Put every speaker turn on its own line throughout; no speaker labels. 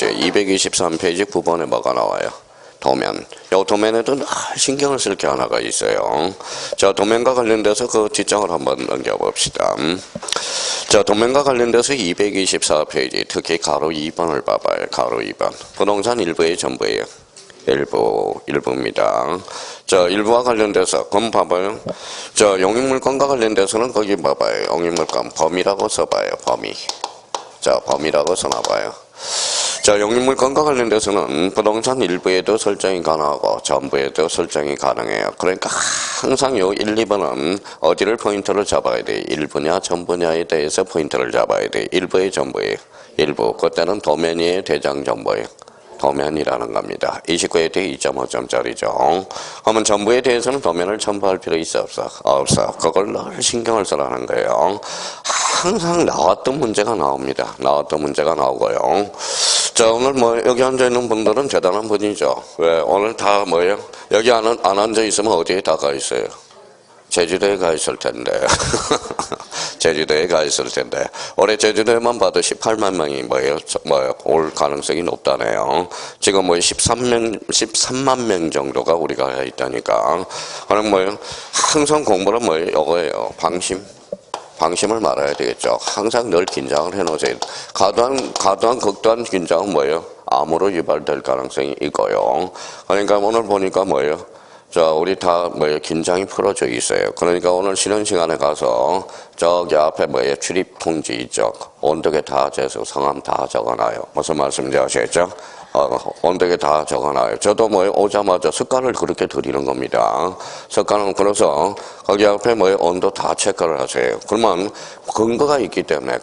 페이지, 223페이지 9번에 뭐가 나와요? 도면. 요 도면에도 늘 신경을 쓸 게 하나가 있어요. 자, 도면과 관련돼서 그 뒷장을 한번 넘겨봅시다. 자, 도면과 관련돼서 224페이지, 특히 가로 2번을 봐봐요. 가로 2번. 부동산 일부의 전부예요. 일부입니다. 자, 일부와 관련돼서, 그럼 봐봐요. 자, 용익물건과 관련돼서는 거기 봐봐요. 용익물건 범위라고 써봐요. 범위. 자, 범위라고 써놔봐요. 자, 용익물건과 관련돼서는 부동산 일부에도 설정이 가능하고 전부에도 설정이 가능해요. 그러니까 항상 요 1, 2번은 어디를 포인트를 잡아야 돼? 일부냐 전부냐에 대해서 포인트를 잡아야 돼. 일부의 전부예요. 일부. 그때는 도면이에요, 대장 전부예요. 도면이라는 겁니다. 29에 대해 2.5점짜리죠. 그러면 전부에 대해서는 도면을 첨부할 필요 있어 없어? 없어. 그걸 늘 신경을 쓰라는 거예요. 항상 나왔던 문제가 나옵니다. 나왔던 문제가 나오고요. 자, 오늘 뭐 여기 앉아있는 분들은 대단한 분이죠. 왜? 오늘 다 뭐예요? 여기 안 앉아있으면 어디에 다 가 있어요? 제주도에 가 있을 텐데. 제주도에 가 있을 텐데. 올해 제주도에만 봐도 18만 명이 올 가능성이 높다네요. 지금 13만 명 정도가 우리가 가 있다니까. 그럼 항상 공부는 이거예요. 방심을 말아야 되겠죠. 항상 늘 긴장을 해놓으세요. 과도한 극도한 긴장은 암으로 유발될 가능성이 있고요. 그러니까 오늘 보니까 자, 우리 다 긴장이 풀어져 있어요. 그러니까 오늘 쉬는 시간에 가서 저기 앞에 출입 통지 있죠. 온도계 다 재서 성함 다 적어놔요. 무슨 말씀인지 아시겠죠? 온도계 다 적어놔요. 저도 오자마자 습관을 그렇게 드리는 겁니다. 습관은 그래서 거기 앞에 온도 다 체크를 하세요. 그러면 근거가 있기 때문에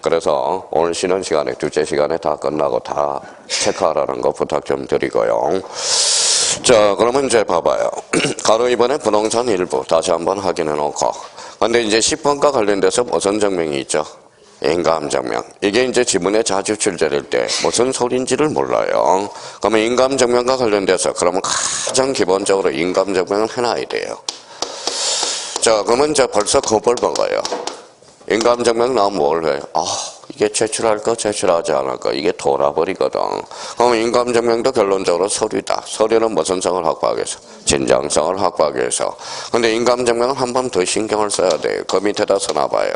그래서 오늘 쉬는 시간에 둘째 시간에 다 끝나고 다 체크하라는 거 부탁 좀 드리고요. 자, 그러면 이제 봐봐요. 가로 2번에 부동산 일부 다시 한번 확인해 놓고. 근데 이제 10번과 관련돼서 무슨 증명이 있죠? 인감증명. 이게 이제 지문에 자주 출제될 때 무슨 소리인지를 몰라요. 그러면 인감증명과 관련돼서 그러면 가장 기본적으로 인감증명을 해놔야 돼요. 자, 그러면 이제 벌써 겁을 먹어요. 인감증명 나오면 뭘 해요? 이게 제출할 거, 제출하지 않을 거, 이게 돌아버리거든. 그럼 인감증명도 결론적으로 서류다. 서류는 무슨 성을 확보하기 위해서? 진정성을 확보하기 위해서. 근데 인감증명은 한 번 더 신경을 써야 돼요. 그 밑에다 써놔봐요.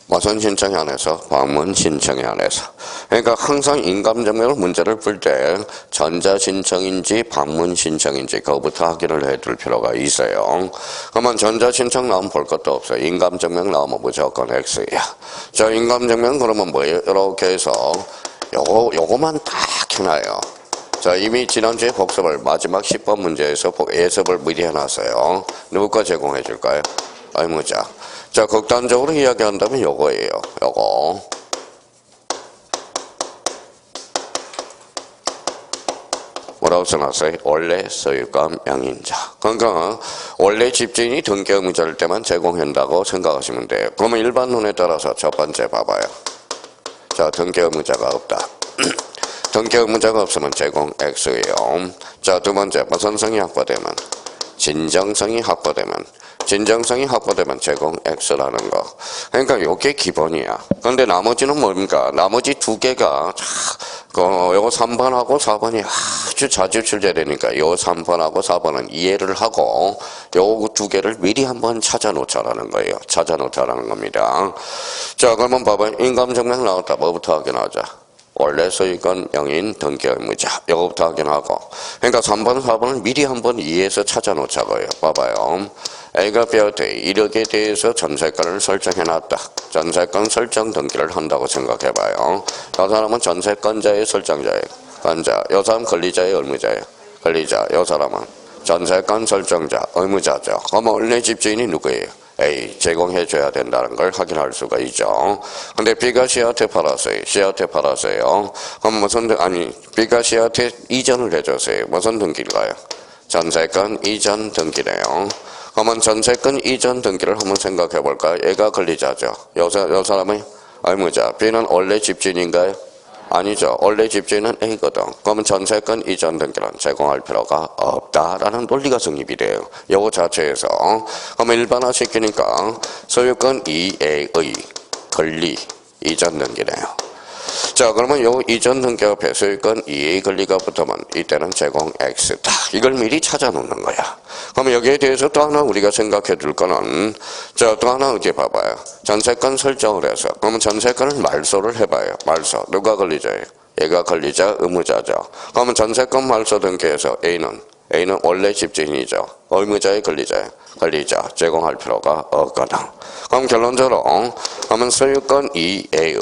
무슨 신청에 한해서? 방문 신청에 한해서. 그러니까 항상 인감증명을 문제를 풀 때 전자신청인지 방문신청인지 그거부터 확인을 해둘 필요가 있어요. 그러면 전자신청 나오면 볼 것도 없어요. 인감증명 나오면 무조건 X야. 자, 인감증명 그러면 뭐예요? 이렇게 해서 요거만 딱 해놔요. 자, 이미 지난주에 복습을 마지막 10번 문제에서 예습을 미리 해놨어요. 누구가 제공해 줄까요? 의무자. 자, 극단적으로 이야기한다면 요거예요. 요거. 뭐라고 써놨어요? 원래 소유권 명의자. 그러니까 원래 집주인이 등기 의무자일 때만 제공한다고 생각하시면 돼요. 그러면 일반 논에 따라서 첫 번째 봐봐요. 자, 등기 의무자가 없다. 등기 의무자가 없으면 제공 X예요. 자, 두 번째 무슨 성이 확보되면? 진정성이 확보되면 제공 X라는 거. 그러니까 요게 기본이야. 그런데 나머지는 뭡니까? 나머지 두 개가 요거 3번하고 4번이 아주 자주 출제되니까 요 3번하고 4번은 이해를 하고 요 두 개를 미리 한번 찾아놓자라는 거예요. 찾아놓자라는 겁니다. 자, 그러면 봐봐요. 인감증명 나왔다. 뭐부터 확인하자? 원래 소유권 명인 등기 의무자. 요거부터 확인하고. 그러니까 3번, 4번은 미리 한번 이해해서 찾아놓자고요. 봐봐요. A가 B한테 이력에 대해서 전세권을 설정해놨다. 전세권 설정 등기를 한다고 생각해봐요. 이 사람은 전세권자의 설정자예요. 권자. 이 사람 권리자의 의무자예요. 권리자. 이 사람은 전세권 설정자, 의무자죠. 그러면 원래 집주인이 누구예요? A, 제공해줘야 된다는 걸 확인할 수가 있죠. 근데 B가 C한테 팔았어요. 그럼 B가 C한테 이전을 해줬어요. 무슨 등기일까요? 전세권 이전 등기네요. 그러면 전세권 이전 등기를 한번 생각해 볼까요? 얘가 권리자죠. 요 사람은 의무자. B는 원래 집주인인가요? 아니죠. 원래 집주인은 A거든. 그러면 전세권 이전 등기는 제공할 필요가 없다라는 논리가 성립이 돼요. 요거 자체에서. 그러면 일반화시키니까 소유권 2A의 권리 이전 등기네요. 자, 그러면 요 이전 등기 앞에 소유권 이해 권리가 붙으면 이때는 제공 X다. 이걸 미리 찾아 놓는 거야. 그럼 여기에 대해서 또 하나 우리가 생각해 둘 거는, 자, 또 하나 어디 봐봐요. 전세권 설정을 해서, 그러면 전세권을 말소를 해봐요. 말소. 누가 권리자예요? 얘가 권리자, 의무자죠. 그러면 전세권 말소 등기에서 A는 원래 집주인이죠. 의무자의 권리자예요. 권리자 제공할 필요가 없거든. 그럼 결론적으로 하면 소유권 이해의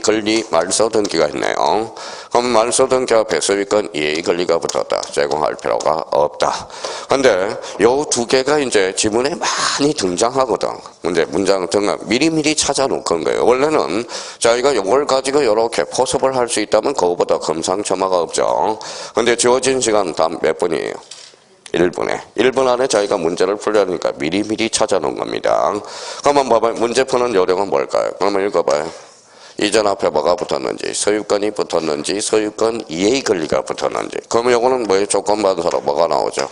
권리 말소 등기가 있네요. 그럼 말소 등기 앞에 소유권 이해의 권리가 붙었다. 제공할 필요가 없다. 근데 요 두 개가 이제 지문에 많이 등장하거든. 문장 등을 미리미리 찾아 놓은 거예요. 원래는 자기가 요걸 가지고 이렇게 포섭을 할 수 있다면 그거보다 금상첨화가 없죠. 근데 주어진 시간 단 몇 분이에요? 1분에. 1분 안에 자기가 문제를 풀려니까 미리미리 찾아 놓은 겁니다. 그러면 봐봐요. 문제 푸는 요령은 뭘까요? 그러면 읽어봐요. 이전 앞에 뭐가 붙었는지, 소유권이 붙었는지, 소유권 이해의 권리가 붙었는지. 그러면 요거는 뭐예요? 조건반서로 뭐가 나오죠?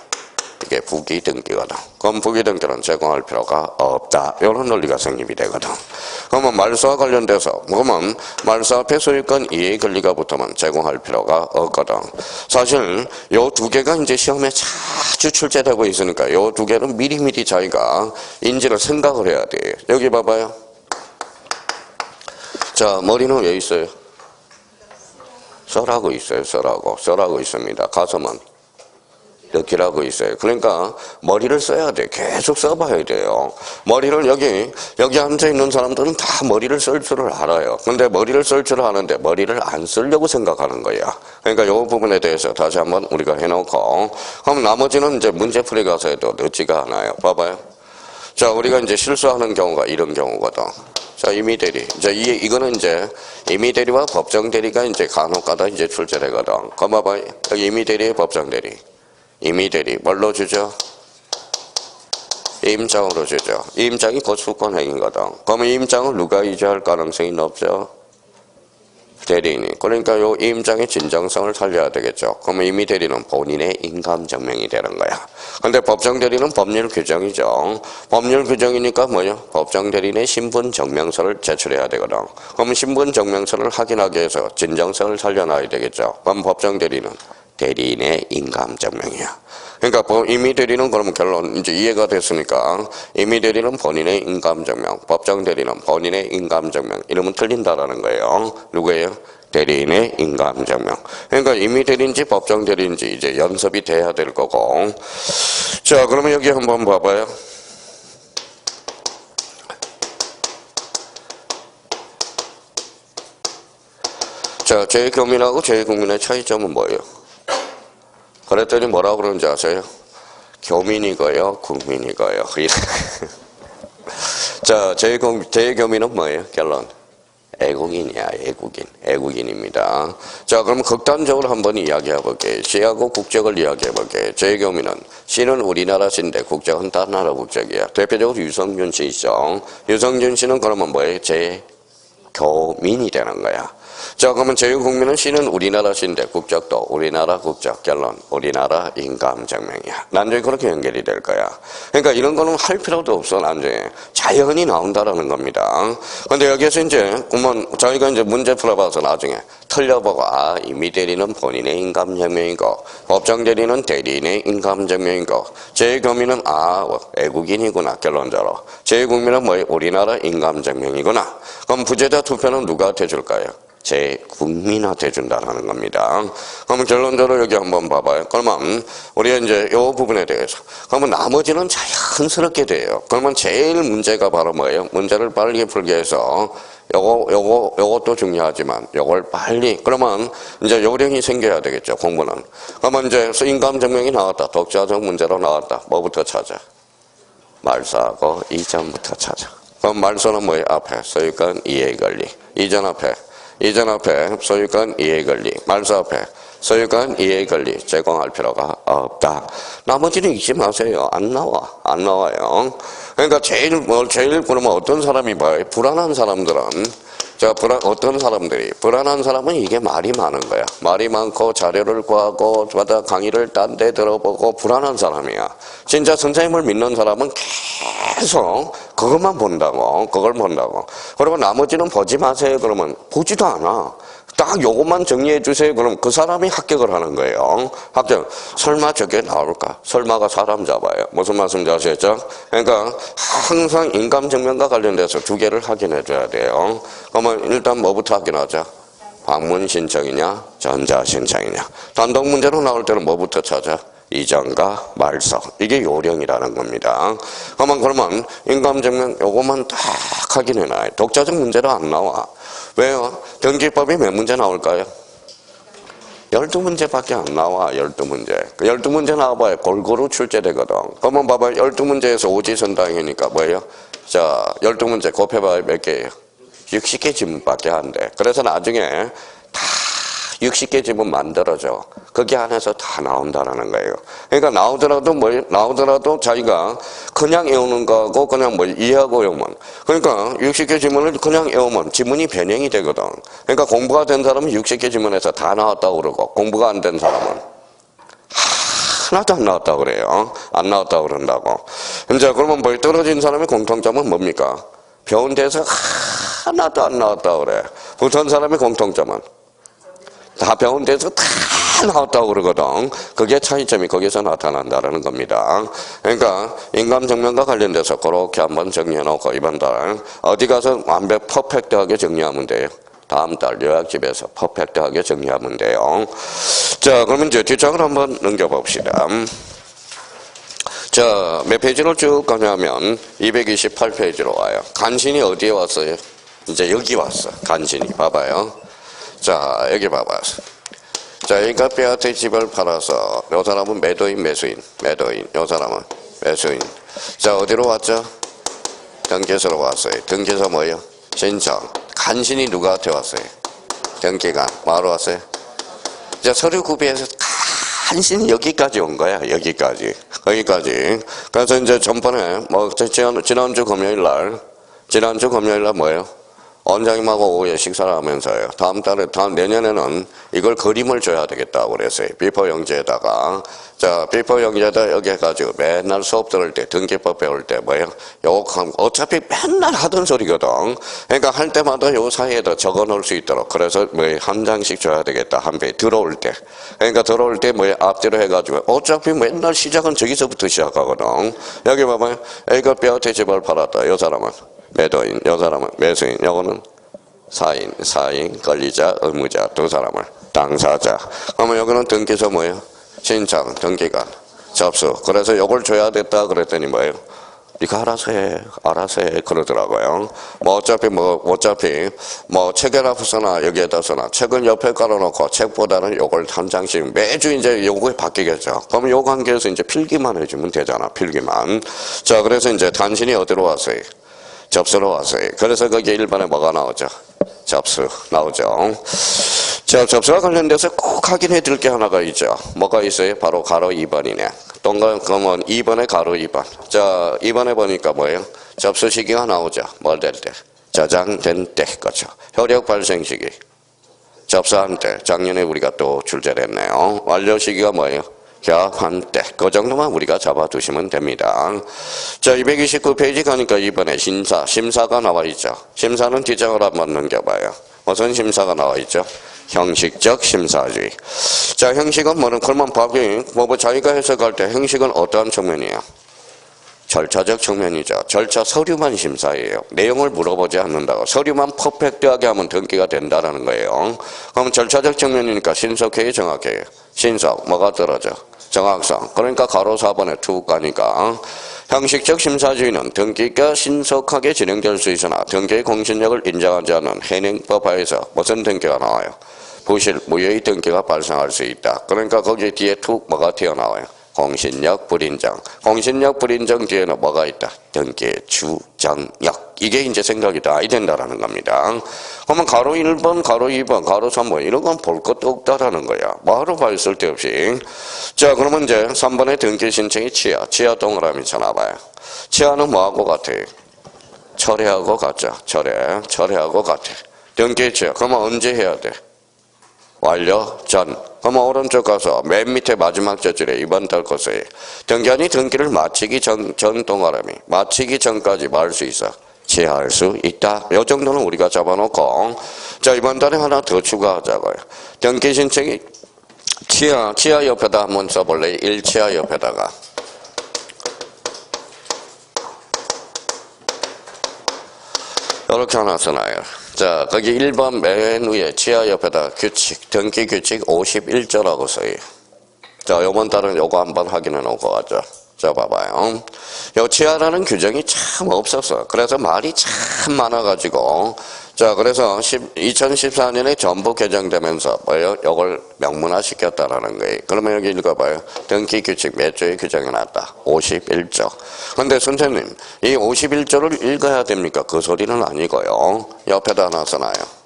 이게 부기등기거든. 그럼 부기등기는 제공할 필요가 없다. 이런 논리가 성립이 되거든. 그러면 말소와 관련돼서, 그러면 말소 앞에 소유권 이해의 권리가 붙으면 제공할 필요가 없거든. 사실 요 두 개가 이제 시험에 자주 출제되고 있으니까 요 두 개는 미리미리 자기가 인지를 생각을 해야 돼. 여기 봐봐요. 자, 머리는 왜 있어요? 썰하고 있어요. 썰하고 있습니다. 가슴은 넣기라고 있어요. 그러니까 머리를 써야 돼. 계속 써봐야 돼요. 머리를 여기 앉아있는 사람들은 다 머리를 쓸 줄을 알아요. 근데 머리를 쓸 줄 아는데 머리를 안 쓰려고 생각하는 거야. 그러니까 이 부분에 대해서 다시 한번 우리가 해놓고, 그럼 나머지는 이제 문제풀이 가서 해도 늦지가 않아요. 봐봐요. 자, 우리가 이제 실수하는 경우가 이런 경우거든. 자, 임의대리. 이제 이거는 이제 임의대리와 법정대리가 이제 간혹가다 이제 출제되거든. 그럼 봐봐요. 여기 임의대리의 법정대리. 임의대리 뭘로 주죠? 임장으로 주죠. 임장이 거주권 행위거든. 그러면 임장을 누가 이주할 가능성이 높죠? 대리인이. 그러니까 요 임장의 진정성을 살려야 되겠죠. 그러면 임의대리는 본인의 인감증명이 되는 거야. 근데 법정대리는 법률 규정이죠. 법률 규정이니까 뭐요? 법정대리인의 신분증명서를 제출해야 되거든. 그러면 신분증명서를 확인하기 위해서 진정성을 살려놔야 되겠죠. 그럼 법정대리는 대리인의 인감증명이야. 그러니까 임의대리는 그러면 결론 이제 이해가 됐으니까 임의대리는 본인의 인감증명, 법정대리는 본인의 인감증명. 이러면 틀린다라는 거예요. 누구예요? 대리인의 인감증명. 그러니까 임의대리인지 법정대리인지 이제 연습이 돼야 될 거고. 자, 그러면 여기 한번 봐봐요. 자, 제 교민하고 제 국민의 차이점은 뭐예요? 그랬더니 뭐라고 그러는지 아세요? 교민이고요, 국민이고요. 자, 제 교민은 뭐예요? 결론. 애국인이야, 애국인입니다. 자, 그럼 극단적으로 한번 이야기해볼게요. 시하고 국적을 이야기해볼게요. 제 교민은, 시는 우리나라 시인데 국적은 다른 나라 국적이야. 대표적으로 유성균 씨 있죠. 유성균 씨는 그러면 뭐예요? 제 교민이 되는 거야. 자, 그러면 제6국민은 시는 우리나라 시인데 국적도 우리나라 국적. 결론. 우리나라 인감증명이야. 나중에 그렇게 연결이 될 거야. 그러니까 이런 거는 할 필요도 없어. 나중에 자연히 나온다라는 겁니다. 근데 여기에서 이제 그러면 저희가 이제 문제 풀어봐서 나중에 틀려보고, 아, 임의대리는 본인의 인감증명이고 법정대리는 대리인의 인감증명이고 제 교민은 애국인이구나. 결론적으로 제6국민은 뭐예요? 우리나라 인감증명이구나. 그럼 부재자 투표는 누구한테 줄까요? 제 국민한테 준다라는 겁니다. 그러면 결론적으로 여기 한번 봐봐요. 그러면 우리가 이제 이 부분에 대해서, 그러면 나머지는 자연스럽게 돼요. 그러면 제일 문제가 바로 뭐예요? 문제를 빨리 풀기 위해서 요것도 중요하지만 요걸 빨리, 그러면 이제 요령이 생겨야 되겠죠. 공부는. 그러면 이제 인감증명이 나왔다. 독자적 문제로 나왔다. 뭐부터 찾아? 말소하고 이전부터 찾아. 그럼 말소는 뭐예요? 앞에 소유권 이해 권리. 이전 앞에 소유권 이해 권리. 말소 앞에 소유권 이해 권리 제공할 필요가 없다. 나머지는 잊지 마세요. 안 나와요. 그러니까 제일 그러면 어떤 사람이 봐요? 불안한 사람들은 자, 어떤 사람들이, 불안한 사람은 이게 말이 많은 거야. 말이 많고 자료를 구하고 강의를 딴 데 들어보고 불안한 사람이야. 진짜 선생님을 믿는 사람은 계속 그것만 본다고, 그걸 본다고. 그리고 나머지는 보지 마세요. 그러면 보지도 않아. 딱 요것만 정리해 주세요. 그럼 그 사람이 합격을 하는 거예요. 합격. 설마 저게 나올까? 설마가 사람 잡아요. 무슨 말씀인지 아시겠죠? 그러니까 항상 인감증명과 관련돼서 두 개를 확인해 줘야 돼요. 그러면 일단 뭐부터 확인하자? 방문 신청이냐, 전자 신청이냐. 단독 문제로 나올 때는 뭐부터 찾아? 이전과 말소. 이게 요령이라는 겁니다. 그러면 인감증명 요것만 딱 확인해놔요. 독자적 문제로 안 나와. 왜요? 등기법이 몇 문제 나올까요? 12문제밖에 안 나와. 12문제. 12문제 나와봐야 골고루 출제되거든. 그러면 봐봐요. 12문제에서 오지선당이니까 뭐예요? 자, 12문제 곱해봐야 몇 개예요? 60개 지문밖에 안 돼. 그래서 나중에 다 60개 지문 만들어져. 거기 안에서 다 나온다라는 거예요. 그러니까 나오더라도 자기가 그냥 외우는 거하고 그냥 이해하고 외우면. 그러니까 60개 지문을 그냥 외우면 지문이 변형이 되거든. 그러니까 공부가 된 사람은 60개 지문에서 다 나왔다고 그러고 공부가 안 된 사람은 하나도 안 나왔다고 그래요. 안 나왔다고 그런다고. 이제 그러면 떨어진 사람의 공통점은 뭡니까? 배운 데서 하나도 안 나왔다고 그래. 붙은 사람의 공통점은 다 배운 데서 다 나왔다고 그러거든. 그게 차이점이 거기서 나타난다는 겁니다. 그러니까 인감증명과 관련돼서 그렇게 한번 정리해놓고 이번 달 어디 가서 완벽 퍼펙트하게 정리하면 돼요. 다음 달 요약집에서 퍼펙트하게 정리하면 돼요. 자, 그러면 이제 뒷장을 한번 넘겨봅시다. 자, 몇 페이지로 쭉 가냐면 228페이지로 와요. 간신히 어디에 왔어요? 이제 여기 왔어. 간신히. 봐봐요. 자, 여기 봐봐. 자, 여기가 뼈한테 집을 팔아서 요 사람은 매도인, 매수인. 요 사람은 매수인. 자, 어디로 왔죠? 등기소로 왔어요. 등기소 뭐예요? 신청. 간신히 누구한테 왔어요? 등기관. 뭐하러 왔어요? 자, 서류 구비해서 간신히 여기까지 온 거야. 여기까지. 그래서 이제 전번에 지난주 금요일 날 뭐예요? 원장님하고 오후에 식사를 하면서요. 다음 내년에는 이걸 그림을 줘야 되겠다고 그랬어요. 비포 영재에다가. 자, 비포 영재에다 여기 해가지고 맨날 수업 들을 때, 등기법 배울 때 뭐예요? 요거 어차피 맨날 하던 소리거든. 그러니까 할 때마다 요 사이에다 적어 놓을 수 있도록. 그래서 한 장씩 줘야 되겠다. 한 배 들어올 때. 그러니까 들어올 때 앞뒤로 해가지고 어차피 맨날 시작은 저기서부터 시작하거든. 여기 봐봐요. 애가 뼈한테 집을 팔았다. 요 사람은. 매도인, 요 사람은 매수인, 요거는 사인, 권리자, 의무자 두 사람을 당사자. 그러면 여기는 등기소 뭐예요? 신청, 등기관, 접수. 그래서 요걸 줘야 됐다 그랬더니 뭐예요? 네가 알아서 해 그러더라고요. 어차피 책에다 써나 여기에다 써나 책은 옆에 깔아놓고 책보다는 요걸 한 장씩 매주 이제 요거에 바뀌겠죠. 그러면 요 관계에서 이제 필기만 해주면 되잖아. 필기만. 자, 그래서 이제 단신이 어디로 왔어요? 접수로 왔어요. 그래서 거기에 1번에 뭐가 나오죠? 접수 나오죠. 자, 접수와 관련돼서 꼭 확인해 드릴 게 하나가 있죠. 뭐가 있어요? 바로 가로 2번이네. 그러면 2번에 가로 2번. 자, 2번에 보니까 뭐예요? 접수 시기가 나오죠. 뭘 될 때? 저장된 때. 그렇죠. 효력 발생 시기. 접수한 때. 작년에 우리가 또 출제를 했네요. 완료 시기가 뭐예요? 개합한 때. 그 정도만 우리가 잡아두시면 됩니다. 자, 229페이지 가니까 이번에 심사가 나와 있죠. 심사는 뒷장을 한번 넘겨봐요. 무슨 심사가 나와 있죠? 형식적 심사주의. 자, 형식은 그러면 자기가 해석할 때 형식은 어떠한 측면이에요? 절차적 측면이죠. 절차 서류만 심사해요. 내용을 물어보지 않는다고. 서류만 퍼펙트하게 하면 등기가 된다는 거예요. 그럼 절차적 측면이니까 신속해요, 정확해요? 신속. 뭐가 떨어져? 정확성. 그러니까 가로 4번에 툭 가니까 형식적 심사주의는 등기가 신속하게 진행될 수 있으나 등기의 공신력을 인정하지 않는 현행법 하에서 무슨 등기가 나와요? 부실, 무효의 등기가 발생할 수 있다. 그러니까 거기 뒤에 툭 뭐가 튀어나와요? 공신력 불인정. 공신력 불인정 뒤에는 뭐가 있다? 등기의 주정력. 이게 이제 생각이 다 된다라는 겁니다. 그러면 가로 1번, 가로 2번, 가로 3번 이런 건 볼 것도 없다라는 거야. 뭐하러 봐 쓸데없이. 자, 그러면 이제 3번의 등기 신청이 치아 동그라미 쳐놔봐요. 치아는 뭐하고 같아요? 철회하고 같죠. 철회하고 같아. 등기 취하. 그러면 언제 해야 돼? 완료 전. 그러면 오른쪽 가서 맨 밑에 마지막 저줄에 이번 달 것에 등기한이 등기를 마치기 전 동아람이 마치기 전까지 뭐 할 수 있어? 취하할 수 있다. 이 정도는 우리가 잡아놓고 자 이번 달에 하나 더 추가하자고요. 등기 신청이 취하 옆에다 한번 써볼래? 1취하 옆에다가 이렇게 하나 써놔요. 자, 거기 1번 맨 위에 취하 옆에다 규칙, 등기 규칙 51조라고 써요. 자, 요번 달은 요거 한번 확인해 놓고 가죠. 자, 봐봐요. 요 취하라는 규정이 참 없었어. 그래서 말이 참 많아가지고. 자, 그래서 2014년에 전부 개정되면서 뭐예요? 요걸 명문화 시켰다라는 거예요. 그러면 여기 읽어봐요. 등기 규칙 몇 조의 규정이 났다? 51조. 근데 선생님, 이 51조를 읽어야 됩니까? 그 소리는 아니고요. 옆에다 하나 써놔요.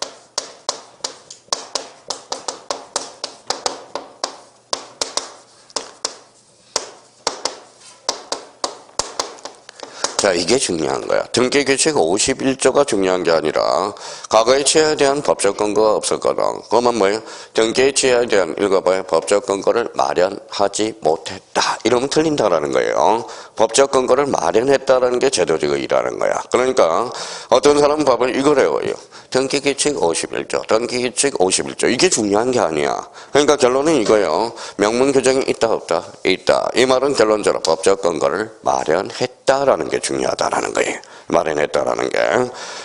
자, 이게 중요한 거야. 등기규칙 51조가 중요한 게 아니라 과거의 취하에 대한 법적 근거가 없었거든. 그러면 뭐예요? 등기의 취하에 대한 읽어봐요. 법적 근거를 마련하지 못했다. 이러면 틀린다라는 거예요. 법적 근거를 마련했다라는 게 제도직의라는 거야. 그러니까 어떤 사람은 법을 이걸 외워요. 등기규칙 51조, 등기규칙 51조. 이게 중요한 게 아니야. 그러니까 결론은 이거예요. 명문 규정이 있다 없다? 있다. 이 말은 결론적으로 법적 근거를 마련했다라는 게 중요하다라는 거예요. 마련했다라는 게.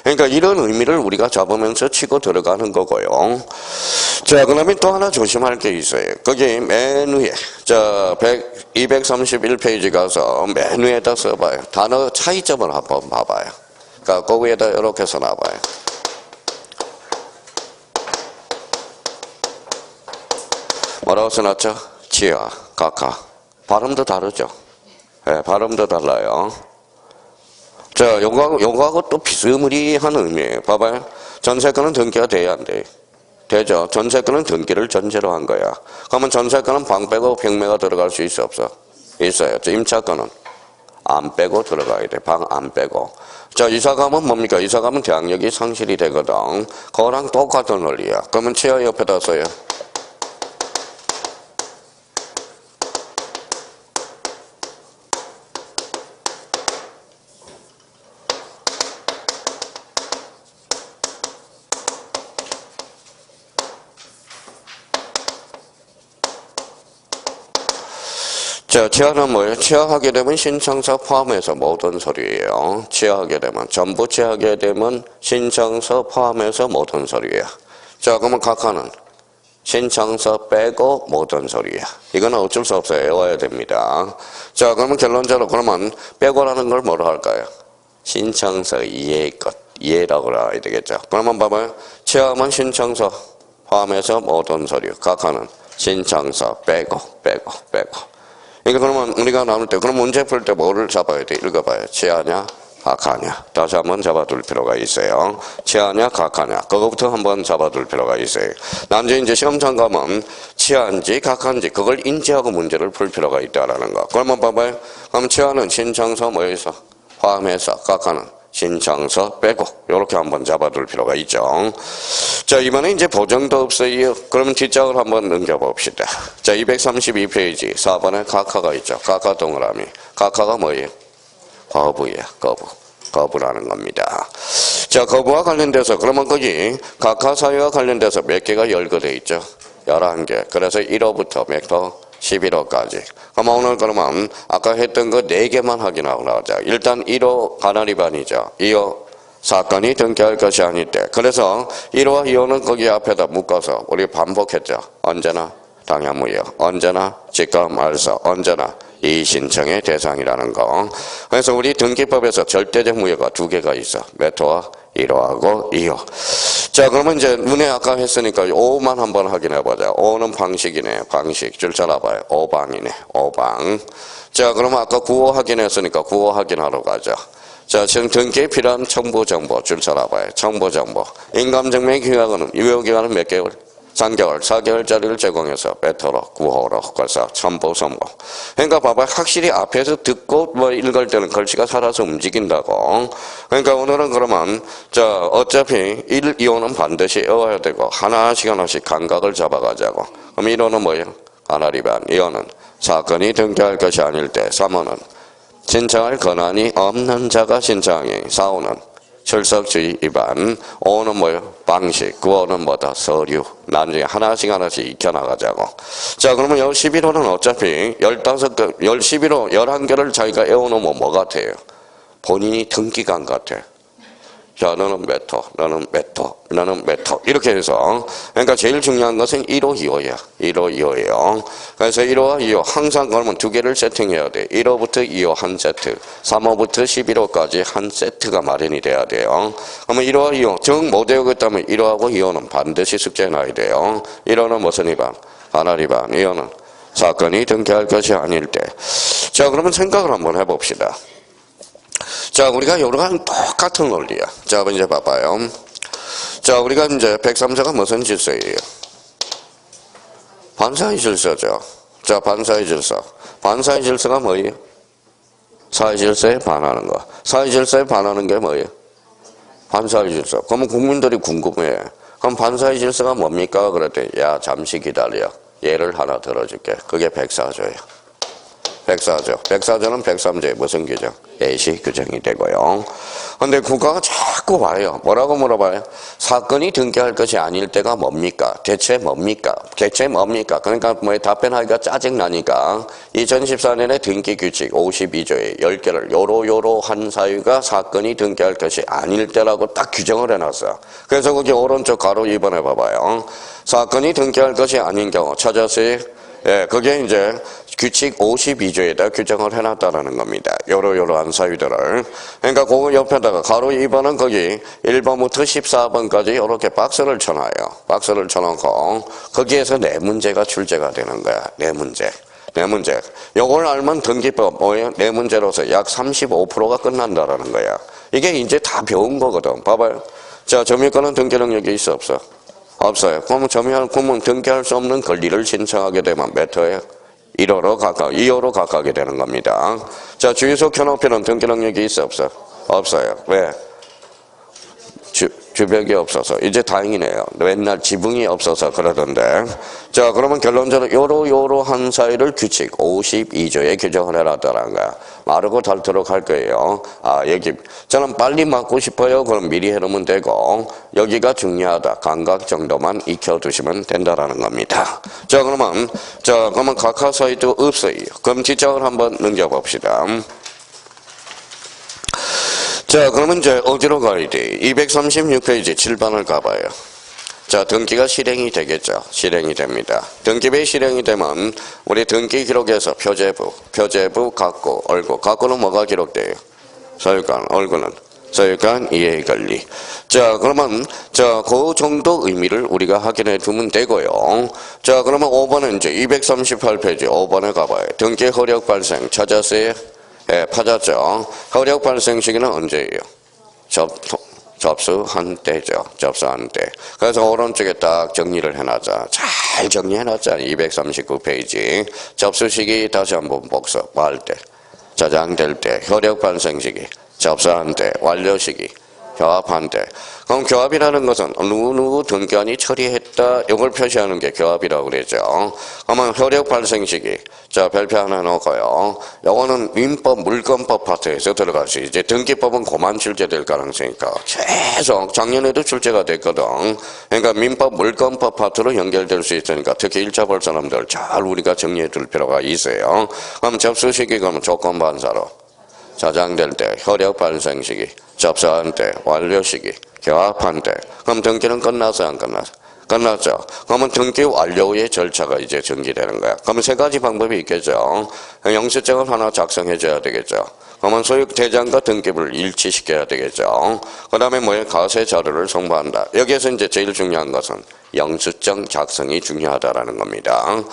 그러니까 이런 의미를 우리가 잡으면서 치고 들어가는 거고요. 자, 그 다음에 또 하나 조심할 게 있어요. 거기 맨 위에, 자, 231페이지 가서 맨 위에다 써봐요. 단어 차이점을 한번 봐봐요. 그러니까 거기에다 이렇게 써놔봐요. 뭐라고 써놨죠? 취하, 각하. 발음도 다르죠? 네, 발음도 달라요. 자, 요거하고 또 비스무리한 의미예요. 봐봐요. 전세권은 등기가 돼야 안 돼. 되죠? 전세권은 등기를 전제로 한 거야. 그러면 전세권은 방 빼고 병매가 들어갈 수 있어 없어? 있어요. 임차권은 안 빼고 들어가야 돼. 방 안 빼고. 자, 이사가면 뭡니까? 이사가면 대항력이 상실이 되거든. 그거랑 똑같은 원리야. 그러면 취하 옆에다 써요. 자, 취하는 뭐예요? 취하하게 되면 신청서 포함해서 모든 서류예요. 취하하게 되면, 전부 취하하게 되면 신청서 포함해서 모든 서류예요. 자, 그러면 각하는 신청서 빼고 모든 서류야. 이거는 어쩔 수 없어요. 외워야 됩니다. 자, 그러면 결론적으로 그러면 빼고라는 걸 뭐로 할까요? 신청서 이해의 것, 이해라고 해야 되겠죠. 그러면 봐봐요. 취하하면 신청서 포함해서 모든 서류. 각하는 신청서 빼고. 그러니까 그러면 우리가 나눌 때, 그럼 문제 풀 때 뭐를 잡아야 돼? 읽어봐요. 취하냐, 각하냐. 다시 한번 잡아둘 필요가 있어요. 취하냐, 각하냐. 그거부터 한번 잡아둘 필요가 있어요. 나중에 이제 시험장 가면 취하인지 각하인지 그걸 인지하고 문제를 풀 필요가 있다라는 거. 그러면 봐봐요. 그럼 취하는 신청서 뭐에서 포함해서, 각하는 신청서 빼고 이렇게 한번 잡아둘 필요가 있죠. 자, 이번에 이제 보정도 없어요. 그러면 뒷장을 한번 넘겨봅시다. 자, 232페이지 4번에 각하가 있죠. 각하 동그라미. 각하가 뭐예요? 거부예요. 거부라는 겁니다. 자, 거부와 관련돼서 그러면 거기 각하 사유와 관련돼서 몇 개가 열거돼 있죠? 11개. 그래서 1호부터 몇 호? 11호까지. 그럼 오늘 그러면 아까 했던 거 4개만 확인하고 나오자. 일단 1호 가나리반이죠. 2호 사건이 등기할 것이 아닐 때. 그래서 1호와 2호는 거기 앞에다 묶어서 우리 반복했죠. 언제나 당연무효, 언제나 직감말소, 언제나 이의신청의 대상이라는 거. 그래서 우리 등기법에서 절대적 무효가 2개가 있어. 몇 호와 1호하고 2호. 자, 그러면 이제 문에 아까 했으니까 5만 한번 확인해보자. 5는 방식이네. 방식. 줄 잘라봐요. 5방이네. 5방. 자, 그러면 아까 9호 확인했으니까 9호 확인하러 가자. 자, 지금 등기에 필요한 첨부 정보 줄 잘라봐요. 첨부 정보. 인감증명 기간은 유효기간은 몇 개월? 3개월, 4개월짜리를 제공해서 배터로, 구호로, 그래서 첨부, 선고. 그러니까 봐봐. 확실히 앞에서 듣고 뭐 읽을 때는 글씨가 살아서 움직인다고. 그러니까 오늘은 그러면, 어차피 1, 2호는 반드시 외워야 되고, 하나씩 감각을 잡아가자고. 그럼 1호는 뭐예요? 아나리반. 2호는 사건이 등기할 것이 아닐 때. 3호는 신청할 권한이 없는 자가 신청이. 4호는 출석주의 위반. 5호는 뭐예요? 방식. 9호는 뭐다? 서류. 나중에 하나씩 익혀나가자고. 자, 그러면 요 11호는 어차피 15개, 11호, 11개를 자기가 외워놓으면 뭐 같아요? 본인이 등기관 같아. 자, 너는 몇 호, 너는 몇 호, 너는 몇 호. 이렇게 해서. 그러니까 제일 중요한 것은 1호, 2호야. 1호, 2호예요. 그래서 1호와 2호. 항상 그러면 두 개를 세팅해야 돼. 1호부터 2호 한 세트. 3호부터 11호까지 한 세트가 마련이 돼야 돼요. 그러면 1호와 2호. 정 못 외우겠다면 1호하고 2호는 반드시 숙제해놔야 돼요. 1호는 무슨 위반? 하나 위반. 2호는 사건이 등기할 것이 아닐 때. 자, 그러면 생각을 한번 해봅시다. 자, 우리가 여러 가지 똑같은 논리야. 자, 이제 봐봐요. 자, 우리가 이제 103조가 무슨 질서예요? 반사의 질서죠. 자, 반사의 질서. 반사의 질서가 뭐예요? 사회 질서에 반하는 거. 사회 질서에 반하는 게 뭐예요? 반사의 질서. 그러면 국민들이 궁금해. 그럼 반사의 질서가 뭡니까? 그랬더니, 야, 잠시 기다려. 예를 하나 들어줄게. 그게 104조예요. 104조. 104조는 103조의 무슨 규정? 예시 규정이 되고요. 근데 국가가 자꾸 와요. 뭐라고 물어봐요? 사건이 등기할 것이 아닐 때가 뭡니까? 대체 뭡니까? 대체 뭡니까? 그러니까 뭐 답변하기가 짜증나니까 2014년에 등기규칙 52조의 10개를 요러한 사유가 사건이 등기할 것이 아닐 때라고 딱 규정을 해놨어. 그래서 거기 오른쪽 가로 2번에 봐봐요. 사건이 등기할 것이 아닌 경우 찾았어요? 예, 그게 이제 규칙 52조에다 규정을 해놨다는 겁니다. 요러한 사유들을. 그러니까 그 옆에다가 가로 2번은 거기 1번부터 14번까지 이렇게 박스를 쳐놔요. 박스를 쳐놓고 거기에서 네 문제가 출제가 되는 거야. 네 문제. 네 문제. 요걸 알면 등기법 뭐예요? 네 문제로서 약 35%가 끝난다라는 거야. 이게 이제 다 배운 거거든. 봐봐요. 자, 점유권은 등기 능력이 있어 없어? 없어요. 그러면 등기할 수 없는 권리를 신청하게 되면 몇 호예요? 1호로 2호로 가까게 되는 겁니다. 자, 주유소 켜놓기는 등기 능력이 있어 없어? 없어요. 왜? 주벽이 없어서. 이제 다행이네요. 맨날 지붕이 없어서 그러던데. 자, 그러면 결론적으로 요러한 사유를 규칙 52조에 규정을 해놨다는 거야. 마르고 닳도록 할 거예요. 여기 저는 빨리 맞고 싶어요. 그럼 미리 해놓으면 되고 여기가 중요하다. 감각 정도만 익혀두시면 된다라는 겁니다. 자, 그러면 각하 사유도 없어요. 그럼 지적을 한번 넘겨봅시다. 자, 그러면 이제 어디로 가야 돼? 236페이지 7번을 가봐요. 자, 등기가 실행이 되겠죠. 실행이 됩니다. 등기부에 실행이 되면 우리 등기 기록에서 표제부, 각구, 얼구. 각구는 뭐가 기록돼요? 소유권, 얼구는 소유권 이해의 권리. 자, 그러면 그 정도 의미를 우리가 확인해 두면 되고요. 자, 그러면 5번은 이제 238페이지 5번에 가봐요. 등기 허력 발생 찾았어요? 예, 찾았죠. 허력 발생 시기는 언제예요? 접수한 때죠. 접수한 때. 그래서 오른쪽에 딱 정리를 해놨자. 잘 정리해놨자. 239페이지. 접수 시기 다시 한번 복수. 뭐 할 때? 저장될 때. 효력 발생 시기. 접수한 때. 완료 시기. 교합한 때. 그럼 교합이라는 것은 누구 등기관이 처리했다. 이걸 표시하는 게 교합이라고 그랬죠. 그러면 효력 발생 시기. 자, 별표 하나 넣고요. 요거는 민법 물권법 파트에서 들어갈 수 이제 등기법은 그만 출제될 가능성이 있고 계속 작년에도 출제가 됐거든. 그러니까 민법 물권법 파트로 연결될 수 있으니까 특히 1차 볼 사람들 잘 우리가 정리해 둘 필요가 있어요. 그럼 접수 시기 그러면 조건 반사로 저장될 때, 효력 발생 시기, 접수한 때, 완료 시기, 교합한 때. 그럼 등기는 끝나서 안 끝나서? 끝났죠. 그러면 등기 완료의 절차가 이제 전개되는 거야. 그러면 세 가지 방법이 있겠죠. 영수증을 하나 작성해 줘야 되겠죠. 그러면 소유 대장과 등기부를 일치시켜야 되겠죠. 그 다음에 뭐예요? 가세 자료를 송부한다. 여기에서 이제 제일 중요한 것은 영수증 작성이 중요하다라는 겁니다.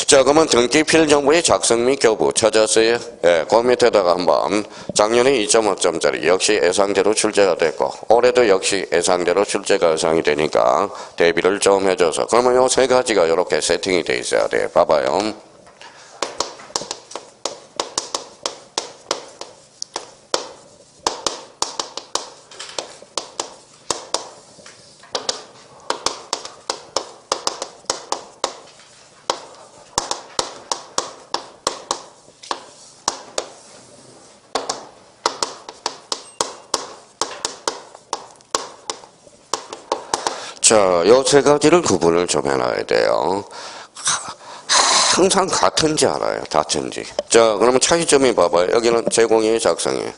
자, 그러면 등기 필정부의 작성 및 교부 찾았어요? 예, 그 밑에다가 한번 작년에 2.5점짜리 역시 예상대로 출제가 됐고 올해도 역시 예상대로 출제가 예상이 되니까 대비를 좀 해줘서 그러면 요 세 가지가 이렇게 세팅이 돼 있어야 돼. 봐봐요. 자, 요 세 가지를 구분을 좀 해놔야 돼요. 항상 같은지 알아요. 같은지. 자, 그러면 차이점이 봐봐요. 여기는 제공이에요, 작성이에요?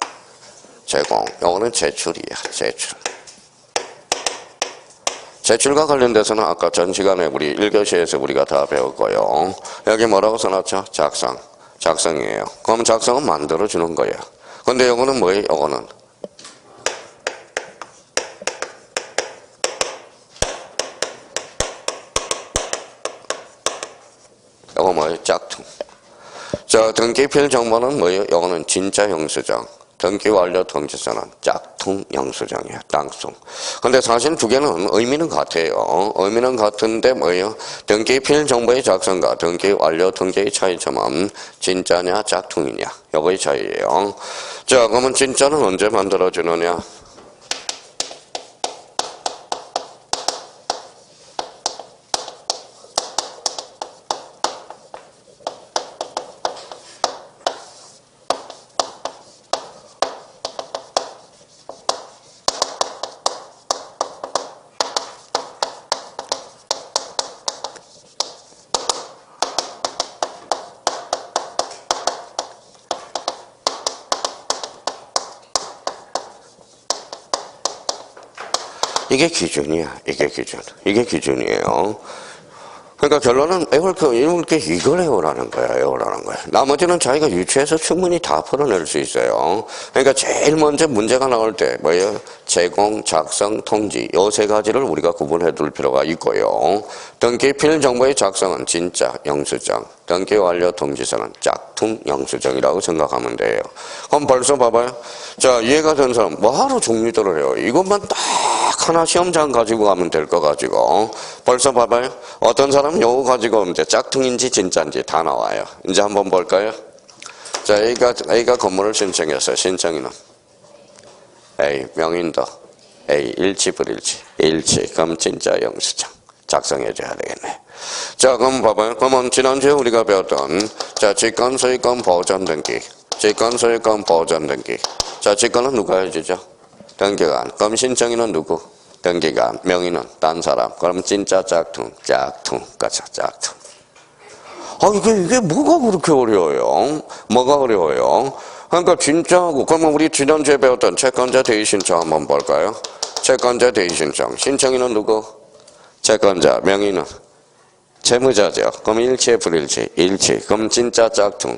제공. 요거는 제출이야, 제출. 제출과 관련돼서는 아까 전 시간에 우리 1교시에서 우리가 다 배웠고요. 여기 뭐라고 써놨죠? 작성. 작성이에요. 그럼 작성은 만들어주는 거예요. 근데 요거는 뭐예요? 요거는 요거 뭐예요? 짝퉁. 자, 등기필 정보는 뭐예요? 요거는 진짜 영수증. 등기 완료 통지서는 짝퉁 영수증이에요. 땅콩. 근데 사실 두 개는 의미는 같아요. 의미는 같은데 뭐예요? 등기필 정보의 작성과 등기 완료 통지의 차이점은 진짜냐 짝퉁이냐. 요거의 차이예요. 자, 그러면 진짜는 언제 만들어주느냐? 이게 기준이야. 이게 기준. 이게 기준이에요. 그러니까 결론은 외울 게 이걸 외우라는 거야. 외우라는 거야. 나머지는 자기가 유추해서 충분히 다 풀어낼 수 있어요. 그러니까 제일 먼저 문제가 나올 때 뭐예요? 제공, 작성, 통지 요 세 가지를 우리가 구분해 둘 필요가 있고요. 등기필 정보의 작성은 진짜 영수증, 등기 완료 통지서는 짝퉁 영수증이라고 생각하면 돼요. 그럼 벌써 봐봐요. 자, 이해가 된 사람 뭐하러 종류들을 해요? 이것만 딱 하나 시험장 가지고 가면 될 거 가지고 벌써 봐봐요. 어떤 사람은 요거 가지고 이제 짝퉁인지 진짜인지 다 나와요. 이제 한번 볼까요? 자, A가 건물을 신청했어요. 신청인은 A, 명인도 A, 일치 불일치 일치. 그럼 진짜 영수증 작성해줘야 되겠네. 자, 그럼 봐봐요. 그러면 지난주에 우리가 배웠던 자, 직권, 소유권, 보전 등기. 직권, 소유권, 보전 등기. 자, 직권은 누가 해주죠? 등기관. 그럼 신청인은 누구? 등기관. 명의는 딴 사람. 그럼 진짜 짝퉁. 그쵸, 짝퉁. 이게 뭐가 그렇게 어려워요? 뭐가 어려워요? 그러니까 진짜하고, 그러면 우리 지난주에 배웠던 채권자 대의 신청 한번 볼까요? 채권자 대의 신청. 신청인은 누구? 채권자. 명의는 채무자죠. 그럼 일치에 불일치. 일치. 그럼 진짜 짝퉁.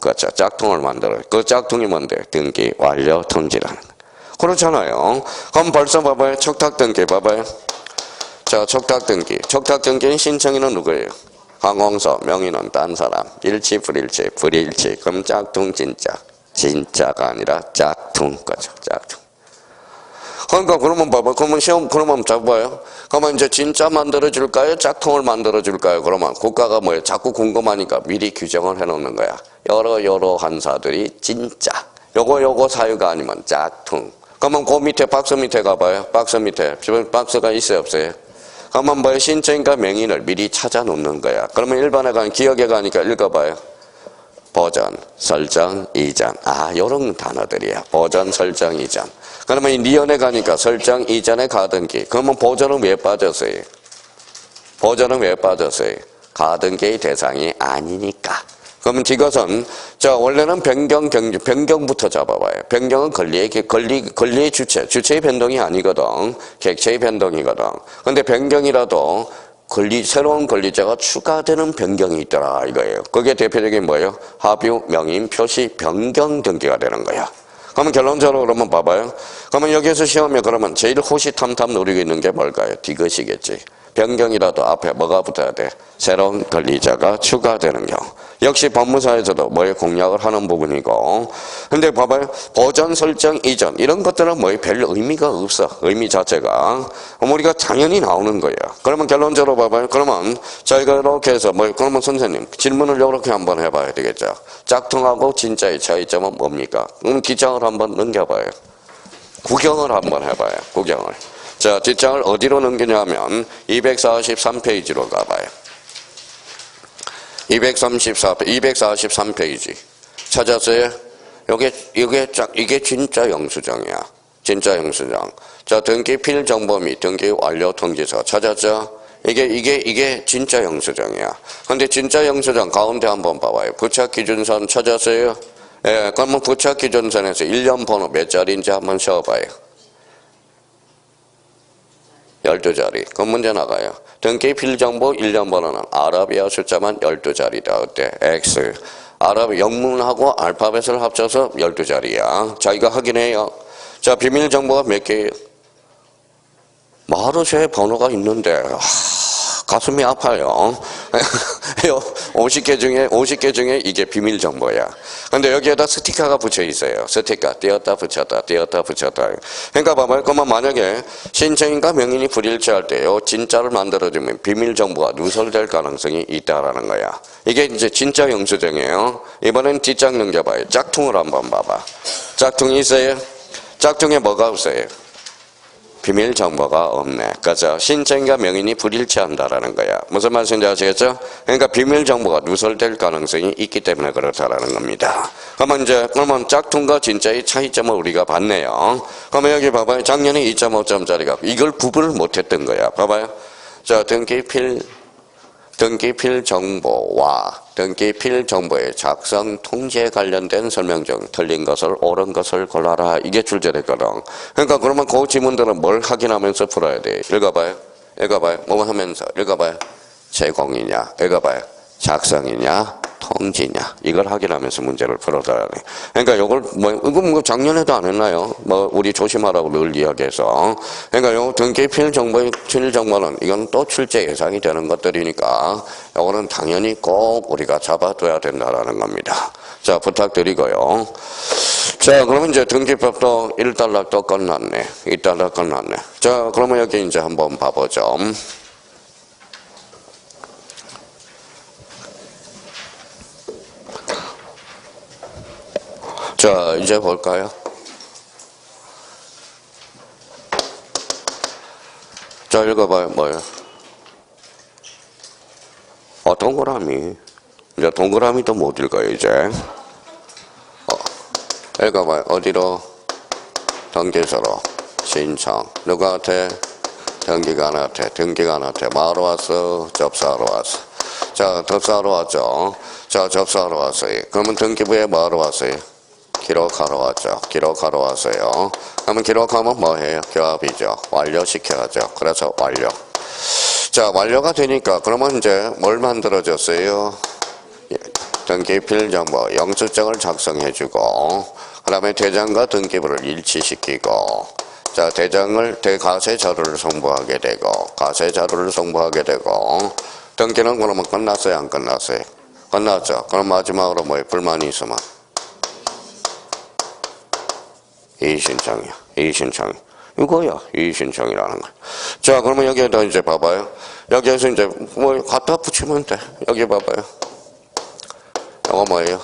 그렇죠. 짝퉁을 만들어요. 그 짝퉁이 뭔데? 등기 완료 통지라는 거. 그렇잖아요. 그럼 벌써 봐봐요. 척탁등기 봐봐요. 자, 척탁등기. 척탁등기는 신청인은 누구예요? 항공서. 명의는 딴 사람. 일치 불일치. 불일치. 그럼 짝퉁 진짜. 진짜가 아니라 짝퉁 거죠. 짝퉁. 그러니까 그러면 봐봐. 그러면 시험 그러면 잡아요. 그러면 이제 진짜 만들어줄까요? 짝퉁을 만들어줄까요? 그러면 국가가 뭐예요? 자꾸 궁금하니까 미리 규정을 해놓는 거야. 여러 한사들이 진짜. 요거 사유가 아니면 짝퉁. 그러면 그 밑에 박스 밑에 가봐요. 박스 밑에 박스가 있어요 없어요? 그러면 뭐예요? 신청인과 명인을 미리 찾아 놓는 거야. 그러면 일반에 가면 기억에 가니까 읽어봐요. 보전, 설정, 이전. 요런 단어들이야. 보전, 설정, 이전. 그러면 이 니은에 가니까 설정, 이전에 가등기. 그러면 보전은 왜 빠졌어요? 보전은 왜 빠졌어요? 가등기의 대상이 아니니까. 그러면 이것은 자, 원래는 변경부터 잡아봐요. 변경은 권리의 주체의 변동이 아니거든. 객체의 변동이거든. 근데 변경이라도 새로운 권리자가 추가되는 변경이 있더라 이거예요. 그게 대표적인 뭐예요? 하뷰, 명인, 표시, 변경 등기가 되는 거야. 그러면 결론적으로 그러면 봐봐요. 그러면 여기에서 시험에 그러면 제일 호시탐탐 노리고 있는 게 뭘까요? 이것이겠지. 변경이라도 앞에 뭐가 붙어야 돼? 새로운 권리자가 추가되는 경우. 역시 법무사에서도 뭐에 공략을 하는 부분이고. 근데 봐봐요. 보전 설정 이전 이런 것들은 뭐에 별 의미가 없어. 의미 자체가. 우리가 당연히 나오는 거예요. 그러면 결론적으로 봐봐요. 그러면 저희가 이렇게 해서 그러면 선생님 질문을 이렇게 한번 해봐야 되겠죠. 짝퉁하고 진짜의 차이점은 뭡니까? 그럼 뒷장을 한번 넘겨봐요. 구경을 한번 해봐요. 구경을. 자, 뒷장을 어디로 넘기냐면 243페이지로 가봐요. 243페이지. 찾았어요? 이게 진짜 영수증이야. 진짜 영수증. 자, 등기 필정보 및 등기 완료 통지서. 찾았죠? 이게 진짜 영수증이야. 근데 진짜 영수증 가운데 한번 봐봐요. 부착 기준선 찾았어요? 예, 그러면 부착 기준선에서 1년 번호 몇 자리인지 한번 세워봐요. 12자리. 그 문제 나가요. 등기 필정보 1년 번호는 아라비아 숫자만 12자리다. 어때? X. 아랍 영문하고 알파벳을 합쳐서 12자리야. 자기가 확인해요. 자, 비밀 정보가 몇 개예요? 마르쉐 번호가 있는데 가슴이 아파요. 50개 중에 이게 비밀 정보야. 근데 여기에다 스티커가 붙여 있어요. 스티커 띄었다 붙였다 띄었다 붙였다. 그러니까 봐봐요. 그러면 만약에 신청인과 명인이 불일치할 때요 진짜를 만들어주면 비밀 정보가 누설될 가능성이 있다라는 거야. 이게 이제 진짜 영수증이에요. 이번엔 뒷장 넘겨봐요. 짝퉁을 한번 봐봐. 짝퉁이 있어요? 짝퉁에 뭐가 없어요? 비밀 정보가 없네. 그죠? 신청인과 명인이 불일치한다라는 거야. 무슨 말씀인지 아시겠죠? 그러니까 비밀 정보가 누설될 가능성이 있기 때문에 그렇다라는 겁니다. 그러면 짝퉁과 진짜의 차이점을 우리가 봤네요. 그러면 여기 봐봐요. 작년에 2.5점짜리가 이걸 구분을 못했던 거야. 봐봐요. 자, 등기필 정보와 등기필 정보의 작성 통지에 관련된 설명 중 틀린 것을 옳은 것을 골라라. 이게 출제됐거든. 그러니까 그러면 그 지문들은 뭘 확인하면서 풀어야 돼? 읽어봐요. 뭐 하면서 읽어봐요. 제공이냐? 읽어봐요. 작성이냐? 통지냐? 이걸 확인하면서 문제를 풀어줘야 돼. 그러니까 이걸 이거 작년에도 안 했나요? 우리 조심하라고 늘 이야기해서. 그러니까 요 등기필 정보는 이건 또 출제 예상이 되는 것들이니까 요거는 당연히 꼭 우리가 잡아둬야 된다라는 겁니다. 자, 부탁드리고요. 자, 그러면 이제 등기법도 1단락 또 끝났네. 2단락 끝났네. 자, 그러면 여기 이제 한번 봐보죠. 자, 이제 볼까요? 자, 읽어봐요. 뭐예요? 동그라미. 이제 동그라미도 못 읽어요, 이제. 읽어봐요. 어디로? 등기소로. 신청. 누구한테? 등기관한테. 등기관한테. 뭐하러 왔어? 접수하러 왔어. 자, 접수하러 왔죠? 자, 접수하러 왔어요. 그러면 등기부에 뭐하러 왔어요? 기록하러 왔죠. 기록하러 왔어요. 그러면 기록하면 뭐 해요? 교합이죠. 완료시켜야죠. 그래서 완료. 자, 완료가 되니까 그러면 이제 뭘 만들어졌어요? 등기필 정보 영수증을 작성해주고 그 다음에 대장과 등기부를 일치시키고 자, 대가세 자료를 송부하게 되고 가세 자료를 송부하게 되고 등기는 그러면 끝났어요? 안 끝났어요? 끝났죠. 그럼 마지막으로 뭐예요? 불만이 있으면 이의신청이야. 이의신청. 이거야. 이의신청이라는 거. 자, 그러면 여기에다 이제 봐봐요. 여기에서 이제 갖다 붙이면 돼. 여기 봐봐요. 이거 뭐예요?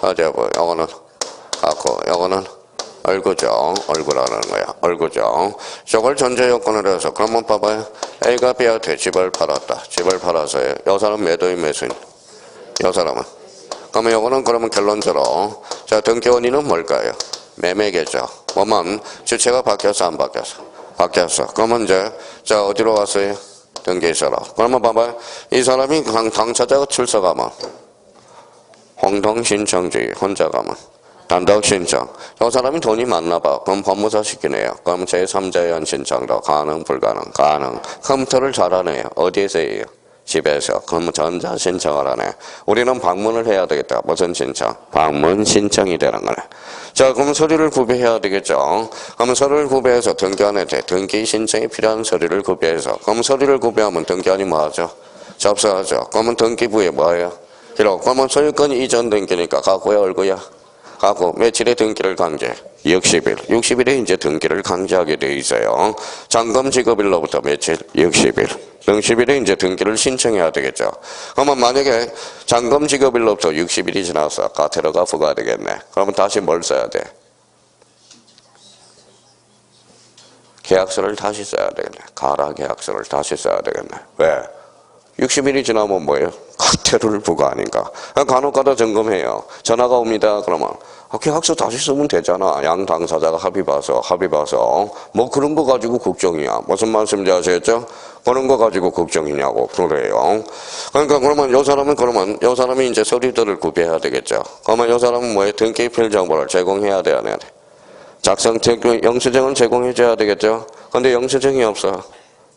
어디 봐요. 이거는 갖고, 이거는 얼구죠. 얼구라는 거야. 얼구죠. 저걸 전제 요건으로 해서 그러면 봐봐요. A가 B한테 집을 팔았다. 집을 팔아서요. 요 사람 매도인 매수인. 요 사람은. 그러면 요거는 그러면 결론적으로 자, 등기원인은 뭘까요? 매매계죠. 뭐만 주체가 바뀌었어 안 바뀌었어? 바뀌었어. 그러면 이제 자, 어디로 왔어요? 등기소로. 그러면 봐봐요. 이 사람이 당사자가 출석하면 공동신청주의 혼자 가면 단독 신청. 저 사람이 돈이 많나 봐. 그럼 법무사 시키네요. 그럼 제3자에 의한 신청도 가능, 불가능, 가능. 컴퓨터를 잘하네요. 어디에서 해요? 집에서. 그럼 전자 신청을 하네. 우리는 방문을 해야 되겠다. 무슨 신청? 방문 신청이 되는 거네. 자, 그럼 서류를 구비해야 되겠죠. 그럼 서류를 구비해서 등기안에 등기 신청이 필요한 서류를 구비해서. 그럼 서류를 구비하면 등기안이 뭐 하죠? 접수하죠. 그러면 등기부에 뭐예요? 기록. 그러면 소유권 이전 등기니까 갖고야 얼고야? 갖고 며칠에 등기를 강제? 60일. 60일에 이제 등기를 강제하게 돼 있어요. 잔금 지급일로부터 며칠? 60일. 60일에 이제 등기를 신청해야 되겠죠. 그러면 만약에 잔금 지급일로부터 60일이 지나서 과태료가 부과되겠네. 그러면 다시 뭘 써야 돼? 계약서를 다시 써야 되겠네. 가라 계약서를 다시 써야 되겠네. 왜? 60일이 지나면 뭐예요? 과태료를 부과하니까. 간혹가다 점검해요. 전화가 옵니다. 그러면 계약서 다시 쓰면 되잖아. 양 당사자가 합의 봐서. 뭐 그런 거 가지고 걱정이야. 무슨 말씀인지 아시겠죠? 그런 거 가지고 걱정이냐고 그래요. 그러니까 그러면 요 사람이 이제 서류들을 구비해야 되겠죠. 그러면 요 사람은 뭐예요? 등기필 정보를 제공해야 돼야 돼. 작성 영수증은 제공해줘야 되겠죠. 근데 영수증이 없어.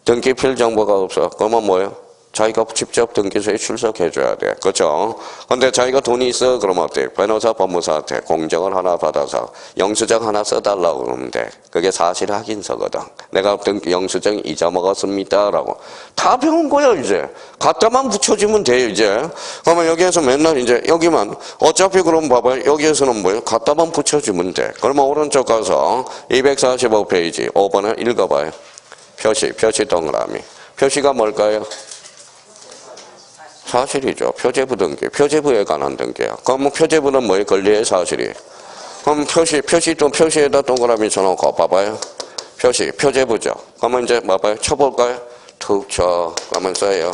등기필 정보가 없어. 그러면 뭐예요? 자기가 직접 등기소에 출석해줘야 돼. 그렇죠? 근데 자기가 돈이 있어. 그러면 어때? 변호사, 법무사한테 공정을 하나 받아서 영수증 하나 써달라고 그러면 돼. 그게 사실 확인서거든. 내가 영수증 잊어먹었습니다. 라고. 다 배운 거야, 이제. 갖다만 붙여주면 돼, 이제. 그러면 여기에서 맨날 이제 여기만. 어차피 그럼 봐봐요. 여기에서는 뭐예요? 갖다만 붙여주면 돼. 그러면 오른쪽 가서 245페이지 5번을 읽어봐요. 표시 동그라미. 표시가 뭘까요? 사실이죠. 표제부 등기. 표제부에 관한 등기야. 그럼 표제부는 뭐예요? 권리의 사실이. 그럼 표시에다 동그라미 쳐놓고 봐봐요. 표제부죠. 그러면 이제 봐봐요. 쳐볼까요? 툭 쳐. 그러면 써요.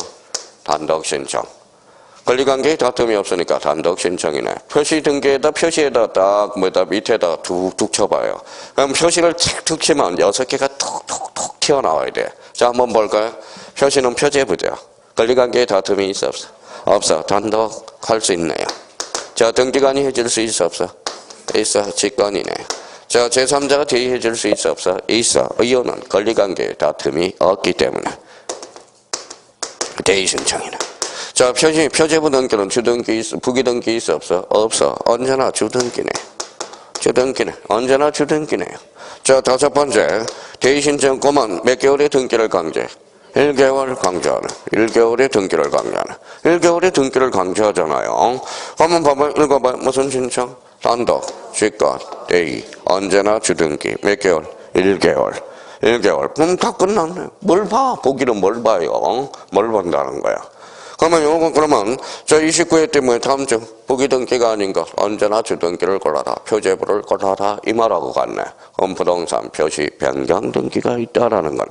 단독 신청. 권리관계에 다툼이 없으니까 단독 신청이네. 표시에다 딱 밑에다 툭툭 쳐봐요. 그럼 표시를 툭툭 치면 6개가 툭툭툭 튀어나와야 돼. 자, 한번 볼까요? 표시는 표제부죠. 권리관계에 다툼이 있어 없어? 없어. 단독 할 수 있네요. 자, 등기관이 해줄 수 있어 없어? 있어. 직권이네. 자, 제3자가 대의해 줄 수 있어 없어? 있어. 이유는 권리관계에 다툼이 없기 때문에 대의 신청이네. 자, 표제부 등기는 주등기 있어? 부기등기 있어 없어? 없어. 언제나 주등기네. 언제나 주등기네요. 자, 5번째 대의 신청 꼬만 몇 개월의 등기를 강제? 1개월 강제하네. 1개월의 등기를 강제하네. 1개월의 등기를 강제하잖아요. 한번 봐봐요. 읽어봐요. 무슨 신청? 단독, 직권, 대의, 언제나 주등기. 몇 개월? 1개월. 그럼 다 끝났네. 뭘 봐? 보기는 뭘 봐요? 뭘 본다는 거야. 그러면 저 29회 때 뭐예요? 다음 주 부기등기가 아닌 것 언제나 주등기를 걸어라. 표제부를 걸어라. 이 말하고 갔네. 그럼 부동산 표시 변경 등기가 있다라는 거네.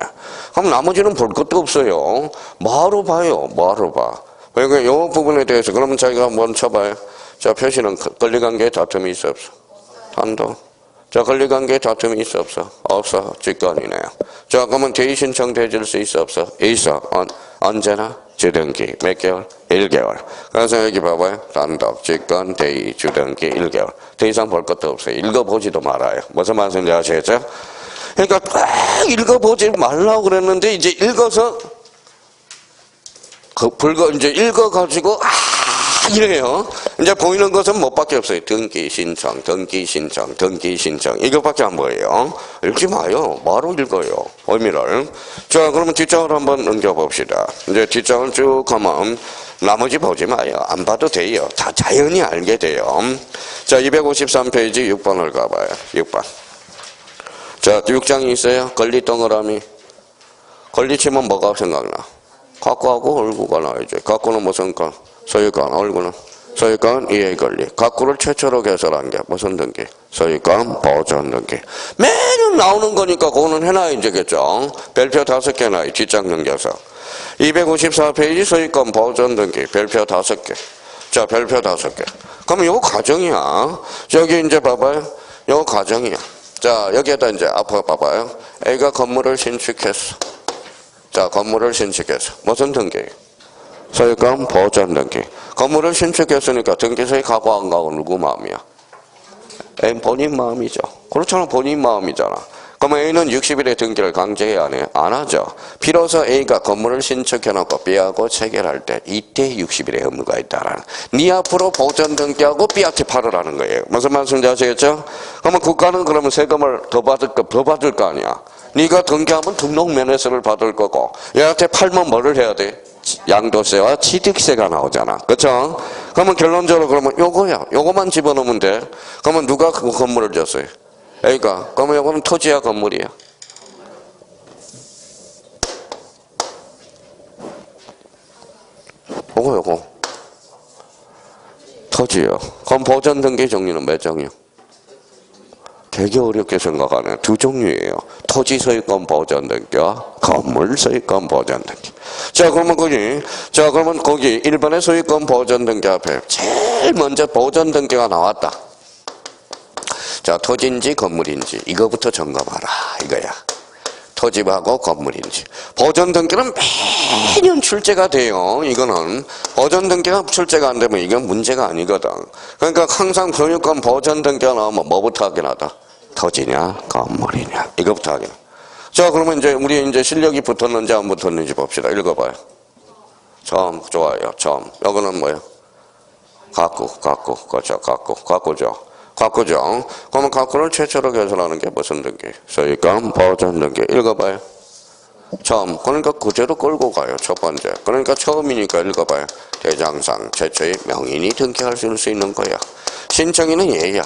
그럼 나머지는 볼 것도 없어요. 뭐하러 봐요? 뭐하러 봐? 그러니까 이 부분에 대해서 그러면 자기가 한번 쳐봐요. 자, 표시는 권리관계에 다툼이 있어 없어? 단독. 자, 권리관계에 다툼이 있어 없어? 없어. 직권이네요. 자, 그러면 대의 신청돼줄 수 있어 없어? 있어. 언제나 주등기 몇 개월? 1개월. 그래서 여기 봐봐요. 단독, 직권, 대의, 주등기 1개월. 더 이상 볼 것도 없어요. 읽어보지도 말아요. 무슨 말씀인지 아시겠죠? 그러니까 꼭 읽어보지 말라고 그랬는데 이제 읽어서 이제 읽어가지고 이래요. 이제 보이는 것은 뭐밖에 없어요. 등기 신청. 이것밖에 안 보여요. 읽지 마요. 뭐하러 읽어요? 의미를. 자, 그러면 뒷장을 한번 넘겨봅시다. 이제 뒷장을 쭉 가면 나머지 보지 마요. 안 봐도 돼요. 다 자연히 알게 돼요. 자, 253페이지 6번을 가봐요. 6번. 자, 6장이 있어요. 권리 동그라미. 권리 치면 뭐가 생각나? 갖고하고 얼구가 나와야지. 갖고는 무슨 건? 소유권, 얼굴은 소유권 이해 권리. 갖고를 최초로 개설한 게 무슨 등기? 소유권 보존 등기. 매년 나오는 거니까 그거는 해놔야 되겠죠. 별표 5개나 뒷장 넘겨서. 254페이지 소유권 보존 등기. 별표 5개. 자, 별표 5개. 그러면 요거 가정이야. 여기 이제 봐봐요. 요거 가정이야. 자, 여기에다 이제 앞으로 봐봐요. A가 건물을 신축했어. 자, 건물을 신축했어. 무슨 등기? 소유권 보존 등기. 건물을 신축했으니까 등기소에 가고 안 가고 누구 마음이야? 본인 마음이죠. 그렇잖아. 본인 마음이잖아. 그러면 A는 60일에 등기를 강제해야 안 해? 안 하죠. 비로소 A가 건물을 신축해놓고 B하고 체결할 때 이때 60일의 의무가 있다라는. 네 앞으로 보전 등기하고 B한테 팔으라는 거예요. 무슨 말씀인지 아시겠죠? 그러면 국가는 그러면 세금을 더 받을 거 아니야. 네가 등기하면 등록면허세를 받을 거고 얘한테 팔면 뭐를 해야 돼? 양도세와 취득세가 나오잖아. 그렇죠? 그러면 결론적으로 그러면 요거야. 요거만 집어넣으면 돼. 그러면 누가 그 건물을 줬어요? A가. 그러면 요거는 토지야 건물이야? 요거 토지요. 그럼 보전 등기 종류는 몇 종류? 되게 어렵게 생각하네. 두 종류예요. 토지 소유권 보전 등기와 건물 소유권 보전 등기. 자, 그러면 거기 1번의 소유권 보전 등기 앞에 제일 먼저 보전 등기가 나왔다. 자, 토지인지 건물인지 이거부터 점검하라 이거야. 토지하고 건물인지. 보전 등기는 매년 출제가 돼요. 이거는 보전 등기가 출제가 안 되면 이건 문제가 아니거든. 그러니까 항상 소유권 보전 등기가 나오면 뭐부터 확인하다? 토지냐 건물이냐 이거부터 확인. 자, 그러면 이제 우리 이제 실력이 붙었는지 안 붙었는지 봅시다. 읽어봐요. 처음 좋아요. 처음. 이거는 뭐예요? 그렇죠. 갖고죠. 그러면 갖고를 최초로 개설하는 게 무슨 등기? 소유권 보전 등기. 읽어봐요. 처음. 그러니까 그대로 끌고 가요. 첫 번째. 그러니까 처음이니까 읽어봐요. 대장상 최초의 명인이 등기할 수 있는 거야. 신청인은 얘야.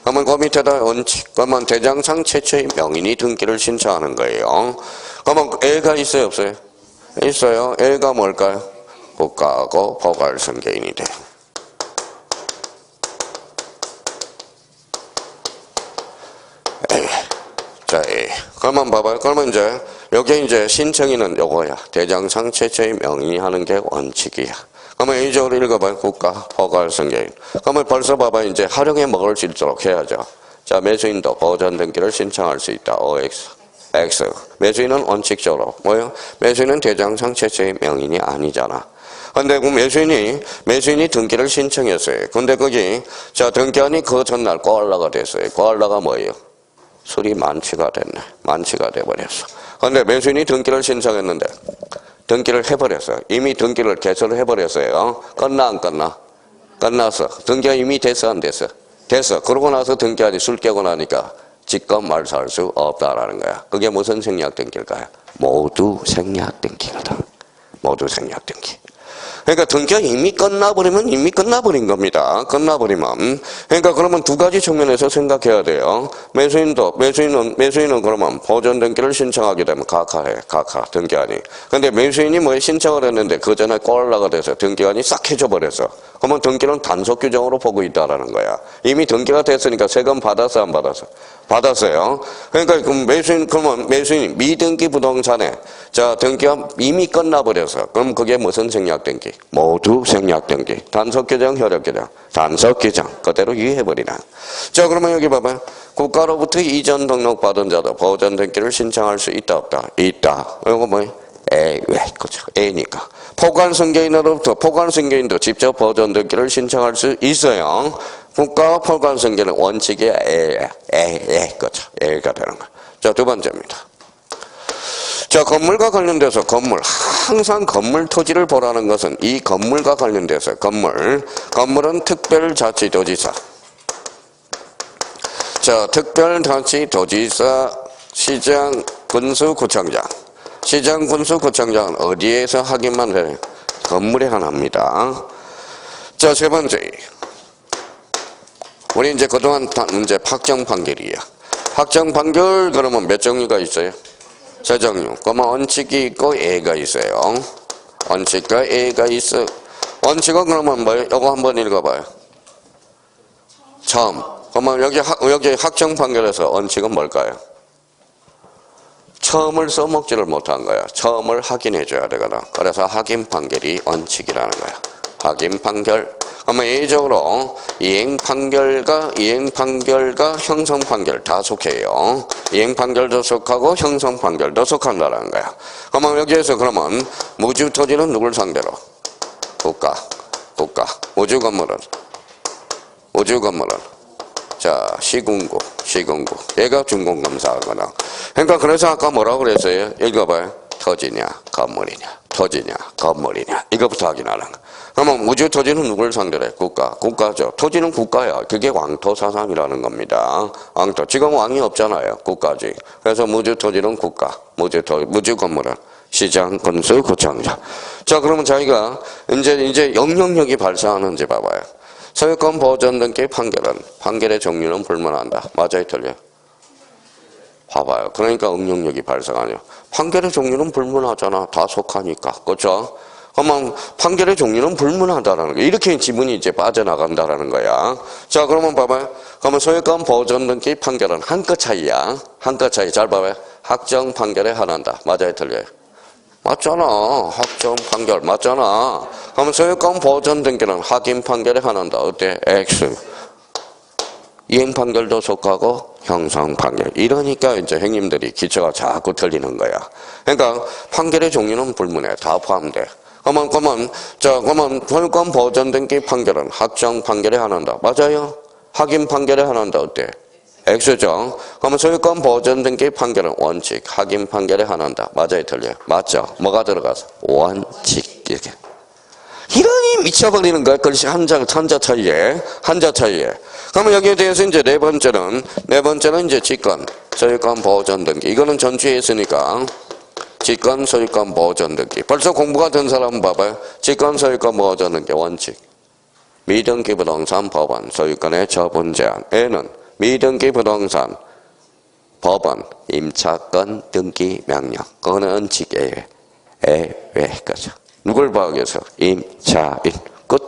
그러면 그 밑에다 원칙. 그러면 대장상 최초의 명인이 등기를 신청하는 거예요. 그러면 애가 있어요, 없어요? 있어요. 애가 뭘까요? 국가하고 포괄승계인이 돼요. 자, 그러면 봐봐요. 그러면 이제 여기 이제 신청인은 요거야. 대장상 최초의 명인이 하는 게 원칙이야. 그러면 A적으로 읽어봐요. 국가 포괄승계인. 그러면 벌써 봐봐요. 이제 활용해 먹을 수 있도록 해야죠. 자, 매수인도 보전 등기를 신청할 수 있다. OX. X. 매수인은 원칙적으로 뭐요? 매수인은 대장상 최초의 명인이 아니잖아. 근데 그 매수인이 등기를 신청했어요. 근데 거기 자, 등기한이 그 전날 고할라가 됐어요. 고할라가 뭐예요? 술이 만취가 됐네. 만취가 돼버렸어. 근데 매수인이 등기를 신청했는데 등기를 해버렸어요. 이미 등기를 개설을 해버렸어요. 끝나 안 끝나? 끝났어. 등기가 이미 됐어 안 됐어? 됐어. 그러고 나서 등기한이 술 깨고 나니까 직권 말소할 수 없다라는 거야. 그게 무슨 생략 등기일까요? 모두 생략 등기거든. 모두 생략 등기. 그러니까 등기가 이미 끝나버리면 이미 끝나버린 겁니다. 끝나버리면. 그러니까 그러면 두 가지 측면에서 생각해야 돼요. 매수인은 그러면 보전 등기를 신청하게 되면 각하해. 각하. 등기한이. 근데 매수인이 뭐 신청을 했는데 그 전에 꼴라가 돼서 등기한이 싹 해줘버렸어. 그러면 등기는 단속 규정으로 보고 있다라는 거야. 이미 등기가 됐으니까 세금 받았어 안 받았어? 받았어요. 그러니까 그러면 매수인이 미등기 부동산에 자, 등기가 이미 끝나버려서 그럼 그게 무슨 생략 등기? 모두 생략 등기. 단속 규정, 효력 규정. 단속 규정. 그대로 유의해버리나. 자, 그러면 여기 봐봐요. 국가로부터 이전 등록받은 자도 보전 등기를 신청할 수 있다 없다? 있다. 이거 뭐예요? 왜? 그렇죠. A니까. 포괄승계인도 직접 보전 등기를 신청할 수 있어요. 국가와 포괄승계는 원칙이 그렇죠. A가 되는 거예요. 자, 두 번째입니다. 자, 건물과 관련돼서 항상 건물 토지를 보라는 것은 이 건물과 관련돼서 건물은 특별자치도지사. 자, 특별자치도지사, 시장, 군수구청장. 시장, 군수구청장은 어디에서 확인만 해요? 건물에 하나입니다. 자, 세 번째. 우리 이제 그동안 문제 확정 판결이에요. 확정 판결 그러면 몇 종류가 있어요? 세 종류. 그러면 원칙이 있고 A가 있어요. 원칙과 A가 있어. 원칙은 그러면 뭐예요? 이거 한번 읽어봐요. 처음. 그러면 여기 확정 판결에서 원칙은 뭘까요? 처음을 써먹지를 못한 거야. 처음을 확인해 줘야 되거든. 그래서 확인 판결이 원칙이라는 거야. 확인 판결. 그러면 A적으로 이행 판결과 형성 판결 다 속해요. 이행 판결도 속하고 형성 판결도 속한다는 거야. 그러면 여기에서 그러면 무주 토지는 누굴 상대로? 국가. 우주 건물은 자, 시군구. 얘가 준공검사하거든. 그러니까 그래서 아까 뭐라고 그랬어요? 읽어봐요. 토지냐, 건물이냐. 토지냐, 건물이냐. 이거부터 확인하는 거. 그러면 우주 토지는 누굴 상대로 해? 국가죠. 토지는 국가야. 그게 왕토사상이라는 겁니다. 왕토. 지금 왕이 없잖아요. 국가지. 그래서 무주 토지는 국가. 무주 건물은 시장, 군수, 구청장. 자, 그러면 자기가 이제 영향력이 발생하는지 봐봐요. 소유권 보전 등기 판결의 종류는 불문한다. 맞아요, 틀려요? 봐봐요. 그러니까 응용력이 발생하냐. 판결의 종류는 불문하잖아. 다 속하니까. 그렇죠? 그러면 판결의 종류는 불문하다라는 거. 이렇게 지문이 이제 빠져나간다라는 거야. 자, 그러면 봐봐요. 그러면 소유권 보전 등기 판결은 한 끗 차이야. 한 끗 차이. 잘 봐봐요. 확정 판결에 한한다. 맞아요, 틀려요? 맞잖아. 확정 판결 맞잖아. 그러면 소유권 보전 등기는 확인 판결에 한한다. 어때? X. 이행 판결도 속하고 형성 판결. 이러니까 이제 형님들이 기초가 자꾸 틀리는 거야. 그러니까 판결의 종류는 불문해. 다 포함돼. 그러면 소유권 보전 등기 판결은 확정 판결에 한한다. 맞아요? 확인 판결에 한한다. 어때? X죠. 그러면 소유권 보전 등기 판결은 원칙, 확인 판결에 한한다. 맞아요, 틀려요? 맞죠? 뭐가 들어가서? 원칙. 이렇게. 이러니 미쳐버리는 거야. 글씨 한자 차이에. 그러면 여기에 대해서 이제 네 번째는 이제 직권, 소유권 보전 등기. 이거는 전주에 있으니까 직권, 소유권 보전 등기. 벌써 공부가 된 사람은 봐봐요. 직권, 소유권 보전 등기 원칙. 미등기 부동산 법원, 소유권의 처분 제한. N은 미등기 부동산 법원 임차권 등기 명령. 그거는 원칙 예외 거죠. 누굴 봐야 겠어? 임차인. 끝.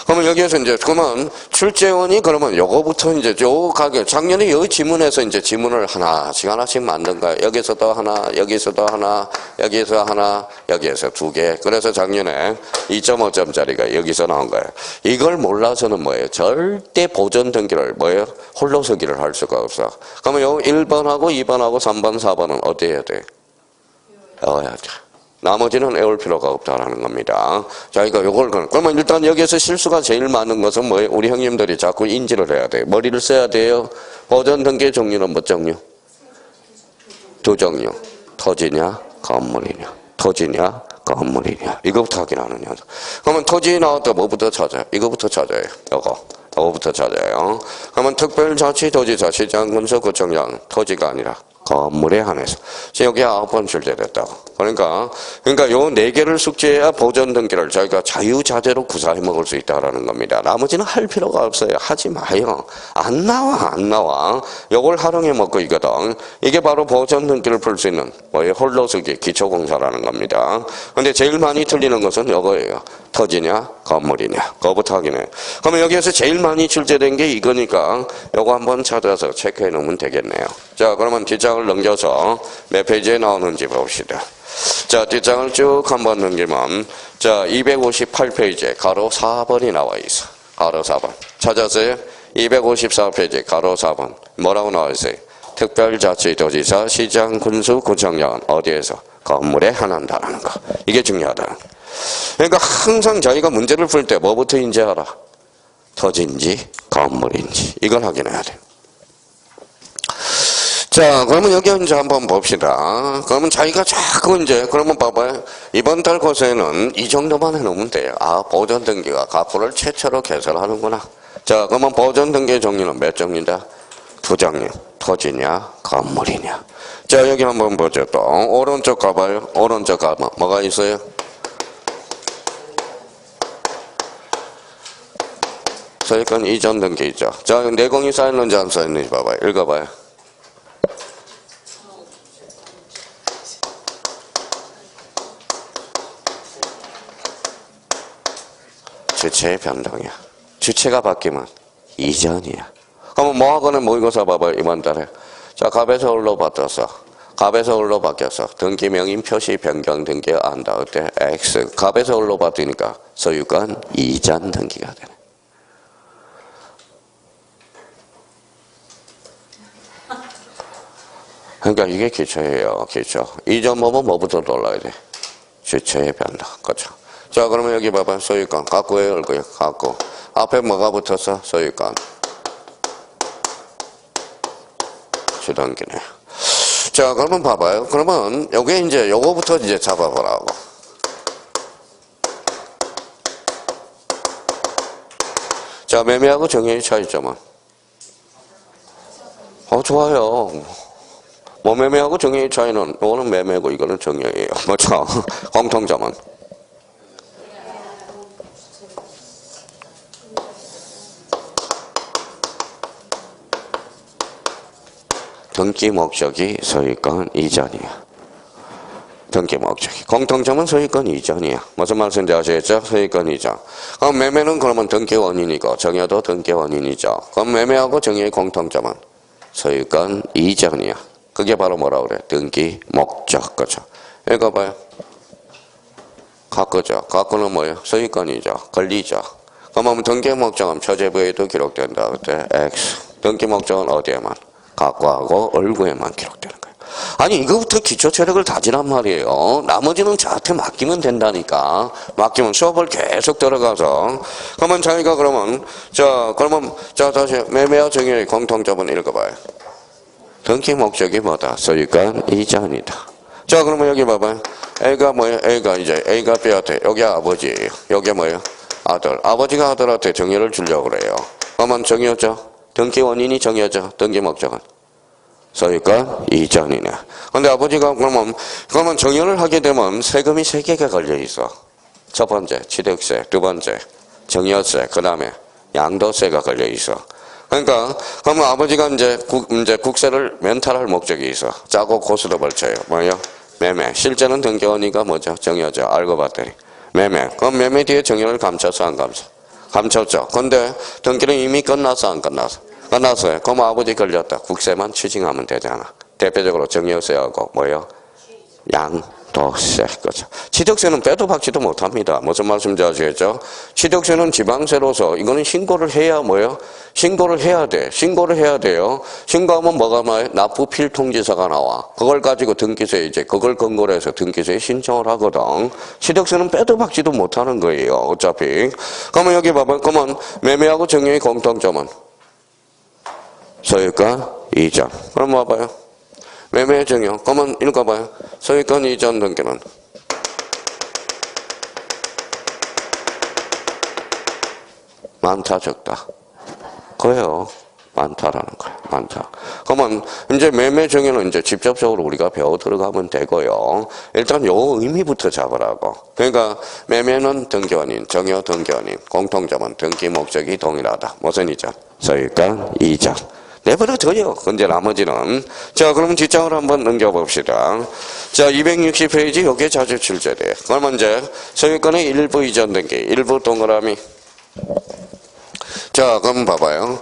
그러면 여기에서 이제 그러면 출제원이 그러면 요거부터 이제 요 가게 작년에 요 지문에서 이제 지문을 하나씩 만든 거야. 여기서도 하나, 여기서도 하나, 여기서 하나, 여기에서 두 개. 그래서 작년에 2.5점짜리가 여기서 나온 거예요. 이걸 몰라서는 뭐예요? 절대 보전 등기를 뭐예요? 홀로 서기를 할 수가 없어. 그러면 요 1번하고 2번하고 3번, 4번은 어떻게 해야 돼? 외워야죠. 나머지는 외울 필요가 없다라는 겁니다. 자, 요걸 그러면 일단 여기에서 실수가 제일 많은 것은 뭐예요? 우리 형님들이 자꾸 인지를 해야 돼요. 머리를 써야 돼요. 보전 등기 종류는 몇 종류? 두 종류. 토지냐, 건물이냐. 토지냐, 건물이냐. 이거부터 확인하는 녀석. 그러면 토지 나왔다 뭐부터 찾아요? 이거부터 찾아요. 요거부터 찾아요. 그러면 특별자치도지사, 시장, 군수, 구청장 토지가 아니라 건물에 한해서. 여기 9번 출제됐다고. 그러니까 요 4개를 숙지해야 보전 등기를 저희가 자유자재로 구사해 먹을 수 있다라는 겁니다. 나머지는 할 필요가 없어요. 하지 마요. 안 나와. 요걸 활용해 먹고 있거든. 이게 바로 보전 등기를 풀 수 있는 뭐예요? 홀로 쓰기 기초공사라는 겁니다. 근데 제일 많이 틀리는 것은 요거예요. 토지냐, 건물이냐. 그거부터 확인해. 그러면 여기에서 제일 많이 출제된 게 이거니까 요거 한번 찾아서 체크해 놓으면 되겠네요. 자, 그러면 뒷장을 넘겨서 몇 페이지에 나오는지 봅시다. 자, 뒷장을 쭉 한번 넘기면 자, 258페이지에 가로 4번이 나와 있어. 가로 4번. 찾았어요? 254페이지 가로 4번. 뭐라고 나와 있어요? 특별자치도지사, 시장, 군수, 구청장은 어디에서? 건물에 한한다라는 거. 이게 중요하다. 그러니까 항상 저희가 문제를 풀 때 뭐부터 인지하라? 토지인지 건물인지 이걸 확인해야 돼. 자, 그러면 여기 이제 한번 봅시다. 그러면 자기가 자꾸 이제 그러면 봐봐요. 이번 달 고세는 이 정도만 해놓으면 돼요. 아, 보전 등기가 가포를 최초로 개설하는구나. 자, 그러면 보전 등기 종류는 몇 종류다? 두 종류. 토지냐, 건물이냐. 자, 여기 한번 보죠. 또 오른쪽 가봐요. 오른쪽 가면 뭐가 있어요? 소유권 이전 등기 있죠. 자, 내공이 쌓였는지 안 쌓였는지 봐봐요. 읽어봐요. 주체의 변동이야. 주체가 바뀌면 이전이야. 그러면 뭐하고는 모의고사 봐봐요. 이번 달에. 자, 갑에서울로 바뀌었어. 등기 명인 표시 변경 등기가 안다. 어때? X. 갑에서울로 바뀌니까 소유권 이전 등기가 되네. 그러니까 이게 기초예요. 기초. 이전 보면 뭐부터 돌아야 돼? 주체의 변동. 그렇죠. 자, 그러면 여기 봐봐. 소유권. 갖고예요, 얼고요? 갖고. 앞에 뭐가 붙었어? 소유권. 주등기네. 자, 그러면 봐봐요. 그러면 요게 이제 요거부터 이제 잡아보라고. 자, 매매하고 정의의 차이점은? 좋아요. 뭐 매매하고 정의의 차이는 요거는 매매고 이거는 정의예요. 뭐죠? 공통점은? 등기 목적이 소유권 이전이야. 등기 목적이. 공통점은 소유권 이전이야. 무슨 말씀인지 아시겠죠? 소유권 이전. 그럼 매매는 그러면 등기 원인이고 정여도 등기 원인이죠. 그럼 매매하고 정의의 공통점은 소유권 이전이야. 그게 바로 뭐라 그래? 등기 목적. 그죠? 읽어봐요. 갖고죠. 갖고는 뭐예요? 소유권이죠. 권리죠. 그러면 등기 목적은 표제부에도 기록된다. 그때 X. 등기 목적은 어디에만? 갖고하고 얼구에만 기록되는 거예요. 아니 이거부터 기초 체력을 다지란 말이에요. 나머지는 저한테 맡기면 된다니까. 맡기면 수업을 계속 들어가서. 그러면 자기가 그러면 자 다시 매매와 정의의 공통점은 읽어봐요. 등기 목적이 뭐다? 소유권 이전이다. 자 그러면 여기 봐봐요. A가 뭐예요? A가 B한테 여기 아버지예요. 여기 뭐예요? 아들. 아버지가 아들한테 정의를 주려고 그래요. 그러면 정의였죠? 등기 원인이 정해져. 등기 목적은 소유권 이전이네. 근데 아버지가 그러면 정여를 하게 되면 세금이 3개가 걸려 있어. 첫 번째 취득세, 두 번째 정여세, 그 다음에 양도세가 걸려 있어. 그러니까 그러면 아버지가 이제 국세를 면탈할 목적이 있어. 짜고 고스로 벌쳐요. 뭐예요? 매매. 실제는 등기 원인가 뭐죠? 정여죠. 알고 봤더니 매매. 그럼 매매 뒤에 정여를 감췄어 안 감췄어? 감췄죠. 근데 등기는 이미 끝났어 안 끝났어? 끝났어요. 그럼 아버지 걸렸다. 국세만 추징하면 되잖아. 대표적으로 정여세하고 뭐요? 양도세. 그죠. 취득세는 빼도 박지도 못합니다. 무슨 말씀인지 아시겠죠? 취득세는 지방세로서 이거는 신고를 해야 뭐요? 신고를 해야 돼. 신고를 해야 돼요. 신고하면 뭐가 나와요? 납부 필통지서가 나와. 그걸 가지고 등기소에 이제 그걸 근거로 해서 등기소에 신청을 하거든. 취득세는 빼도 박지도 못하는 거예요. 어차피. 그러면 여기 봐봐요. 그러면 매매하고 정여의 공통점은 소유권 이전. 그럼 봐봐요. 매매 정여. 그러면 읽어봐요. 소유권 이전 등기는 많다 적다? 그래요. 많다라는 거예요. 많다. 그러면 이제 매매 정의는 이제 직접적으로 우리가 배워 들어가면 되고요. 일단 요 의미부터 잡으라고. 그러니까 매매는 등기 원인, 정여 등기 원인, 공통점은 등기 목적이 동일하다. 무슨 이전? 소유권 이전. 내버려 둬요. 근데 나머지는. 자, 그러면 뒷장을 한번 넘겨봅시다. 자, 260페이지, 요게 자주 출제돼요. 그러면 이제 소유권의 일부 이전 등기, 일부 동그라미. 자, 그럼 봐봐요.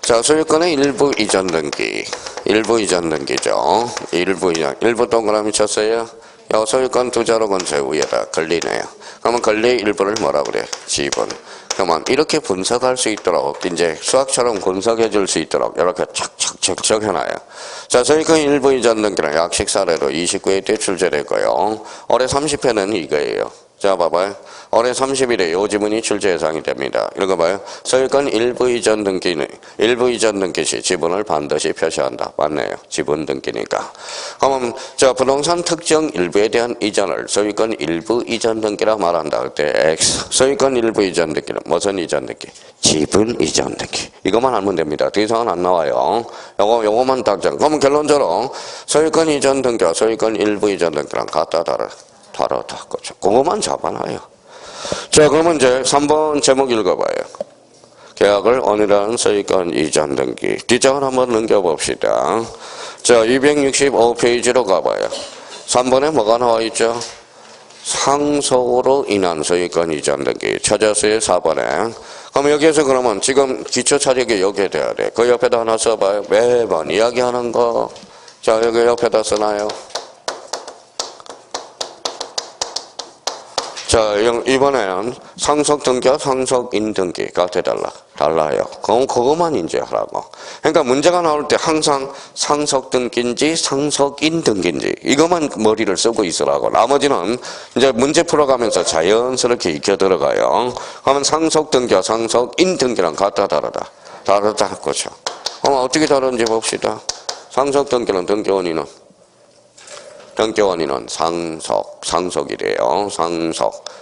자, 소유권의 일부 이전 등기. 일부 이전 등기죠. 일부 동그라미 쳤어요. 요 소유권 두 자로 건체 위에다 걸리네요. 그러면 권리의 일부를 뭐라 그래? 지분. 그러면 이렇게 분석할 수 있도록 이제 수학처럼 분석해 줄 수 있도록 이렇게 착착착착 해놔요. 자, 소유권 일부 이전 등기는 약식 사례로 29회 때 출제됐고요. 올해 30회는 이거예요. 자, 봐봐요. 올해 30일에 요 지문이 출제 예상이 됩니다. 읽어봐요. 소유권 일부 이전 등기는 일부 이전 등기 시 지분을 반드시 표시한다. 맞네요. 지분 등기니까. 그러면 자, 부동산 특정 일부에 대한 이전을 소유권 일부 이전 등기라 말한다. 그때 X. 소유권 일부 이전 등기는 무슨 이전 등기? 지분 이전 등기. 이것만 알면 됩니다. 더 이상은 안 나와요. 요거만 딱 정. 그러면 결론적으로 소유권 이전 등기와 소유권 일부 이전 등기랑 같다 다르다. 그렇죠. 그거만 잡아놔요. 자, 그러면 이제 3번 제목 읽어봐요. 계약을 원이라는 소유권 이전 등기. 뒷장을 한번 넘겨봅시다. 자, 265페이지로 가봐요. 3번에 뭐가 나와 있죠? 상속으로 인한 소유권 이전 등기. 찾았어요, 4번에. 그럼 여기에서 그러면 지금 기초 차력이 여기에 돼야 돼. 그 옆에다 하나 써봐요. 매번 이야기하는 거. 자, 여기 옆에다 써놔요. 자, 이번에는 상속 등기와 상속인 등기가 달라요. 그럼 그것만 이제 하라고. 그러니까 문제가 나올 때 항상 상속 등기인지 상속인 등기인지 이것만 머리를 쓰고 있으라고. 나머지는 이제 문제 풀어가면서 자연스럽게 익혀 들어가요. 그러면 상속 등기와 상속인 등기랑 같다 다르다. 그렇죠. 그럼 어떻게 다른지 봅시다. 상속 등기는 등기원인은 상속이래요.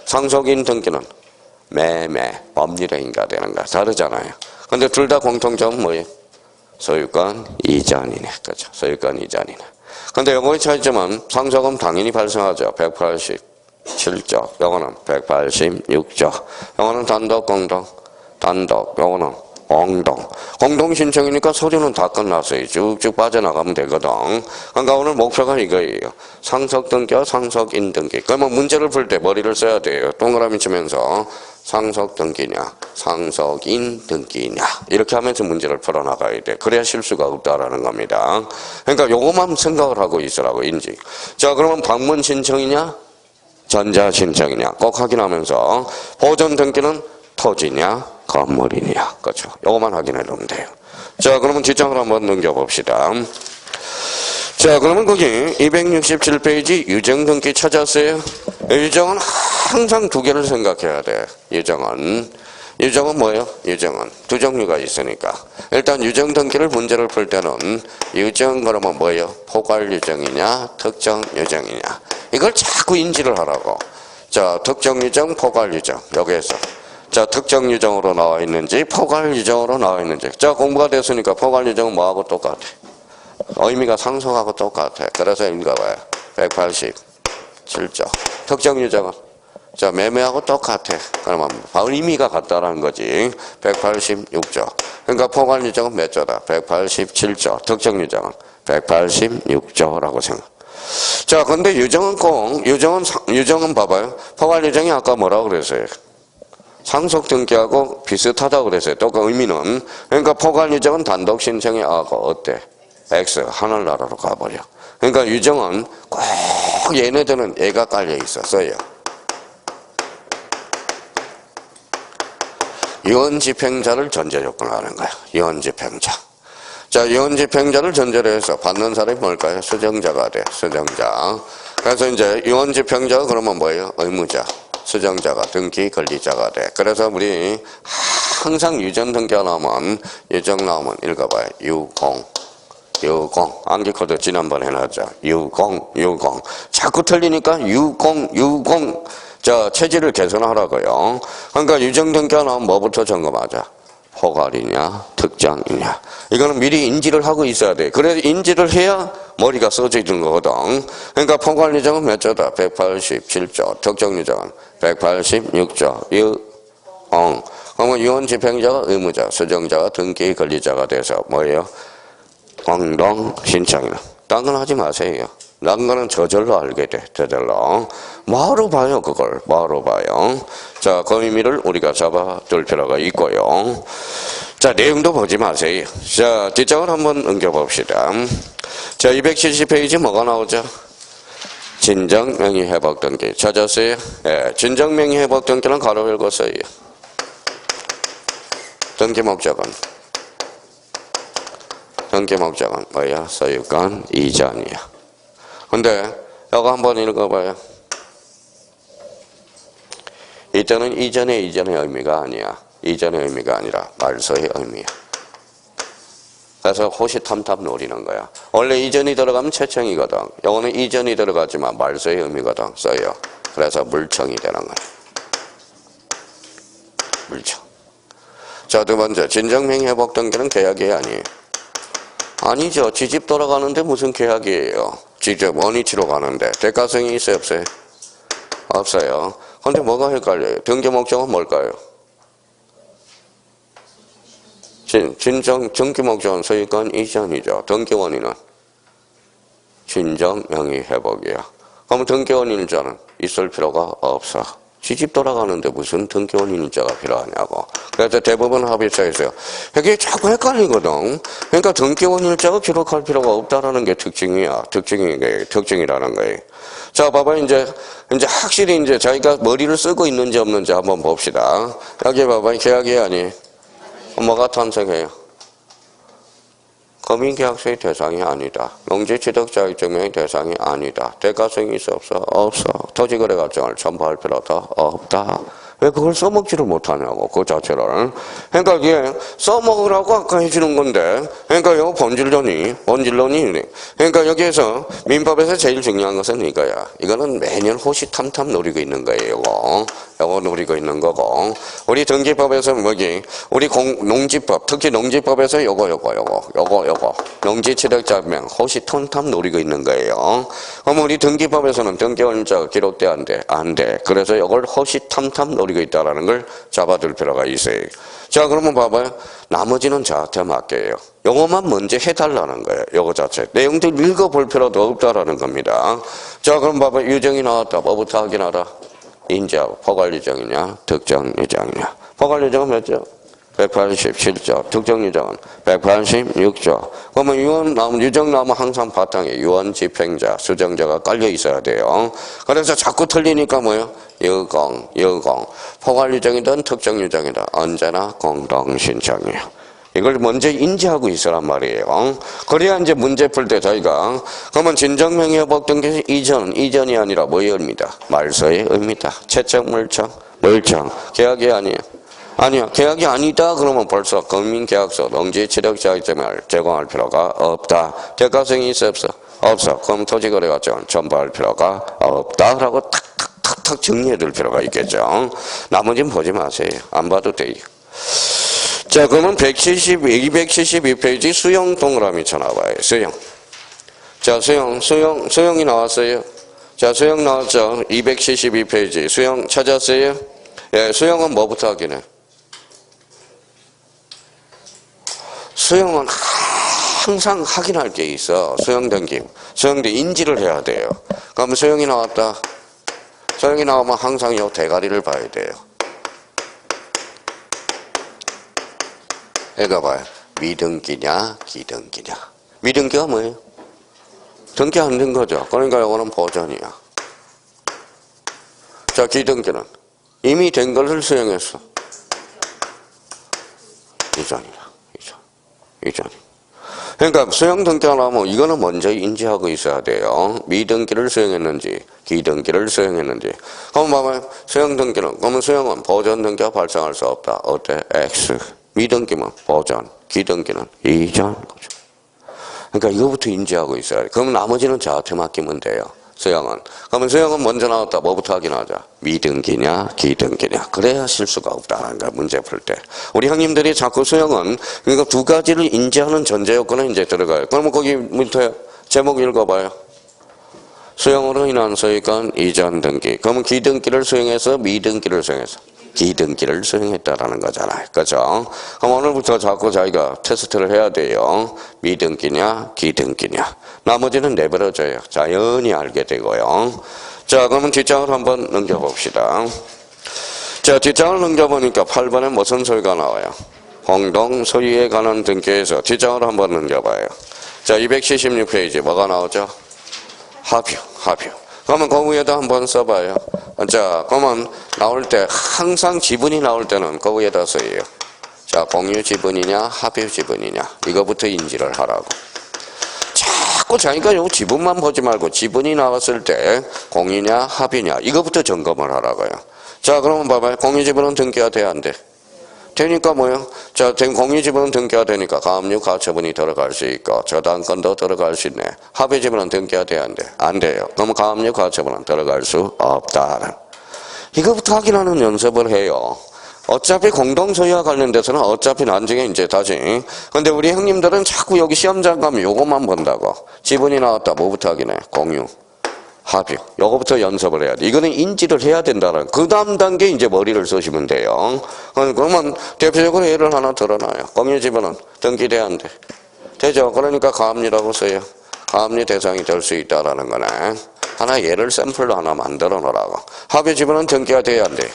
상속인 등기는 매매, 법률행위가 되는 거 다르잖아요. 근데 둘 다 공통점은 뭐예요? 소유권 이전이네. 그죠? 소유권 이전이네. 근데 요거의 차이점은 상속은 당연히 발생하죠. 187조. 요거는 186조. 요거는 단독, 공동. 요거는 공동 신청이니까 서류는 다 끝났어요. 쭉쭉 빠져나가면 되거든. 그러니까 오늘 목표가 이거예요. 상속 등기와 상속인 등기. 그러면 문제를 풀 때 머리를 써야 돼요. 동그라미 치면서 상속 등기냐, 상속인 등기냐. 이렇게 하면서 문제를 풀어나가야 돼. 그래야 실수가 없다라는 겁니다. 그러니까 요것만 생각을 하고 있으라고, 인지. 자, 그러면 방문 신청이냐, 전자 신청이냐. 꼭 확인하면서 보존 등기는 토지냐, 건물이냐. 그렇죠. 요것만 확인해 놓으면 돼요. 자, 그러면 뒷장을 한번 넘겨봅시다. 자, 그러면 거기 267페이지 유정 등기 찾았어요? 유정은 항상 두 개를 생각해야 돼. 유정은 뭐예요? 유정은 두 종류가 있으니까. 일단 유정 등기를 문제를 풀 때는 유정 그러면 뭐예요? 포괄 유정이냐, 특정 유정이냐. 이걸 자꾸 인지를 하라고. 자, 특정 유정, 포괄 유정. 여기에서. 자, 특정 유정으로 나와 있는지, 포괄 유정으로 나와 있는지. 자, 공부가 됐으니까 포괄 유정은 뭐하고 똑같아? 의미가 상속하고 똑같아. 그래서 읽어봐요. 187조. 특정 유정은? 자, 매매하고 똑같아. 그러면 의미가 같다라는 거지. 186조. 그러니까 포괄 유정은 몇 조다? 187조. 특정 유정은 186조라고 생각. 자, 근데 유정은 봐봐요. 포괄 유정이 아까 뭐라고 그랬어요? 상속 등기하고 비슷하다고 그랬어요. 또 그 의미는. 그러니까 포괄 유정은 단독 신청이 어때? X, 하늘나라로 가버려. 그러니까 유정은 꼭 얘네들은 애가 깔려 있었어요. 유언집행자를 전제 조건으로 하는 거야. 유언집행자. 자, 유언집행자를 전제로 해서 받는 사람이 뭘까요? 수정자가 돼. 수정자. 그래서 이제 유언집행자가 그러면 뭐예요? 의무자. 수정자가 등기 권리자가 돼. 그래서 우리 항상 유전 등기가 나오면 유정 나오면 읽어봐요. 유공. 암기 코드 지난번에 해놨죠. 유공. 자꾸 틀리니까 유공. 자, 체질을 개선하라고요. 그러니까 유정 등기가 나오면 뭐부터 점검하자? 포괄이냐, 특정이냐. 이거는 미리 인지를 하고 있어야 돼. 그래서 인지를 해야 머리가 써지는 거거든. 그러니까 포괄 유정은 몇 조다? 187조. 특정 유정은 186조. 그러면 유언 집행자가 의무자, 수정자가 등기 권리자가 돼서 뭐예요? 공동 신청이나. 딴 건 하지 마세요. 난 거는 저절로 알게 돼. 저절로. 뭐하러 봐요, 그걸. 뭐하러 봐요. 자, 그 의미를 우리가 잡아둘 필요가 있고요. 자, 내용도 보지 마세요. 자, 뒷장을 한번 넘겨봅시다. 자, 270페이지 뭐가 나오죠? 진정명의회복 등기. 찾았어요? 예, 진정명의회복 등기는 가로 읽었어요. 등기 목적은 뭐야? 소유권 이전이야. 근데 이거 한번 읽어봐요. 이때는 이전의 의미가 아니야. 이전의 의미가 아니라 말소의 의미야. 그래서 호시탐탐 노리는 거야. 원래 이전이 들어가면 채청이거든. 요거는 이전이 들어가지만 말소의 의미거든. 써요. 그래서 물청이 되는 거야. 물청. 자, 두 번째. 진정명의회복 등기는 계약이 아니에요. 아니죠. 지집 돌아가는데 무슨 계약이에요. 직접 원위치로 가는데 대가성이 있어요, 없어요? 없어요. 근데 뭐가 헷갈려요? 등기 목적은 뭘까요? 등기 목적은 소유권 이전이죠. 등기 원인은 진정 명의 회복이야. 그럼 등기 원인자는 있을 필요가 없어. 지집 돌아가는데 무슨 등기 원인자가 필요하냐고. 그래서 대부분 합의서에서요. 이게 자꾸 헷갈리거든. 그러니까 등기 원인자가 기록할 필요가 없다라는 게 특징이라는 거예요. 자, 봐봐. 이제 확실히 이제 자기가 머리를 쓰고 있는지 없는지 한번 봅시다. 여기 봐봐. 계약이 아니. 뭐가 탄생해요? 거민계약서의 대상이 아니다. 농지취득자격증명의 대상이 아니다. 대가성이 있어 없어? 없어. 토지거래가증을 첨부할 필요도 없다. 왜 그걸 써먹지를 못하냐고, 그 자체를. 그러니까 이게 써먹으라고 아까 해주는 건데, 그러니까 요 본질론이, 그러니까 여기에서 민법에서 제일 중요한 것은 이거야. 이거는 매년 호시탐탐 노리고 있는 거예요, 요거 노리고 있는 거고. 우리 등기법에서 뭐지? 우리 농지법, 특히 농지법에서 요거. 농지취득자명 호시탐탐 노리고 있는 거예요. 그럼 우리 등기법에서는 등기원자가 기록돼 안 돼. 그래서 이걸 호시탐탐 노리고 있다는 걸 잡아둘 필요가 있어요. 자, 그러면 봐봐요. 나머지는 저한테 맡겨요. 요거만 먼저 해달라는 거예요. 요거 자체. 내용들 읽어볼 필요도 없다라는 겁니다. 자, 그럼 봐봐요. 유정이 나왔다. 뭐부터 확인하라? 인지하고. 포괄유정이냐? 득정유정이냐? 포괄유정은 몇 조? 187조. 득정유정은 186조. 그러면 유정 나오면 항상 바탕에 유언, 집행자, 수정자가 깔려 있어야 돼요. 그래서 자꾸 틀리니까 뭐예요? 여공. 포괄유정이든 특정유정이든 언제나 공동신청이에요. 이걸 먼저 인지하고 있으란 말이에요. 그래야 이제 문제 풀 때 저희가, 그러면 진정명예법 등기 이전이 아니라 뭐의 의미다? 말소의 의미다. 채적, 물청, 계약이 아니에요. 아니요, 계약이 아니다 그러면 벌써 국민계약서, 농지취득자격증을 제공할 필요가 없다. 대가성이 있어 없어? 없어. 그럼 토지거래가증을 첨부할 필요가 없다라고 탁 정리해둘 필요가 있겠죠. 나머지는 보지 마세요. 안 봐도 돼요. 자, 그러면 272페이지 수용 동그라미 쳐놔봐요. 수용. 자, 수용이 나왔어요. 자, 수용 나왔죠. 272페이지. 수용 찾았어요? 예, 수용은 뭐부터 확인해? 수용은 항상 확인할 게 있어. 수용등기 인지를 해야 돼요. 그럼 수용이 나왔다. 수용이 나오면 항상 요 대가리를 봐야 돼요. 읽어봐요. 미등기냐 기등기냐. 미등기가 뭐예요? 등기 안 된 거죠. 그러니까 이거는 보전이야. 자, 기등기는 이미 된 것을 수용했어. 이전. 그러니까 수용 등기가 나오면 이거는 먼저 인지하고 있어야 돼요. 미등기를 수용했는지 기등기를 수용했는지. 그럼 봐봐요. 수용 등기는, 그러면 수용은 보전 등기가 발생할 수 없다. 어때? X. 미등기는 보전, 기등기는 이전. 그러니까 이거부터 인지하고 있어야 돼. 그럼 나머지는 저한테 맡기면 돼요. 수용은. 그러면 수용은 먼저 나왔다. 뭐부터 확인하자? 미등기냐 기등기냐. 그래야 실수가 없다는 거야. 문제 풀 때. 우리 형님들이 자꾸 수용은 그러니까 두 가지를 인지하는 전제 요건에 이제 들어가요. 그러면 거기 밑에 제목 읽어봐요. 수용으로 인한 소유권 이전 등기. 그러면 기등기를 수용해서 미등기를 수용해서 기등기를 수용했다라는 거잖아요. 그죠? 그럼 오늘부터 자꾸 자기가 테스트를 해야 돼요. 미등기냐 기등기냐. 나머지는 내버려져요. 자연히 알게 되고요. 자, 그러면 뒷장을 한번 넘겨봅시다. 자, 뒷장을 넘겨보니까 8번에 무슨 소리가 나와요? 공동 소유에 관한 등기에서 뒷장을 한번 넘겨봐요. 자, 276페이지 뭐가 나오죠? 합유. 그러면 그 위에다 한번 써봐요. 자, 그러면 나올 때 항상 지분이 나올 때는 그 위에다 써요. 자, 공유 지분이냐 합유 지분이냐 이거부터 인지를 하라고. 자꾸 자기가 요 지분만 보지 말고 지분이 나왔을 때 공유냐 합유냐 이거부터 점검을 하라고요. 자, 그러면 봐봐요. 공유 지분은 등기가 돼야 안 돼? 되니까 뭐요? 자, 공유 지분은 등기가 되니까 가압류 가처분이 들어갈 수 있고 저당권도 들어갈 수 있네. 합의 지분은 등기가 돼야 안 돼? 안 돼요. 그럼 가압류 가처분은 들어갈 수 없다. 이거부터 확인하는 연습을 해요. 어차피 공동소유와 관련돼서는 어차피 나중에 이제 다시. 근데 우리 형님들은 자꾸 여기 시험장 가면 요것만 본다고. 지분이 나왔다. 뭐부터 확인해? 공유. 합유. 요거부터 연습을 해야 돼. 이거는 인지를 해야 된다는. 그 다음 단계 이제 머리를 쓰시면 돼요. 그러면 대표적으로 예를 하나 들어놔요. 공유 지분은 등기돼야 안 돼? 되죠. 그러니까 가압류라고 써요. 가압류 대상이 될 수 있다라는 거네. 하나 예를 샘플로 하나 만들어 놓으라고. 합유 지분은 등기가 돼야 안 돼?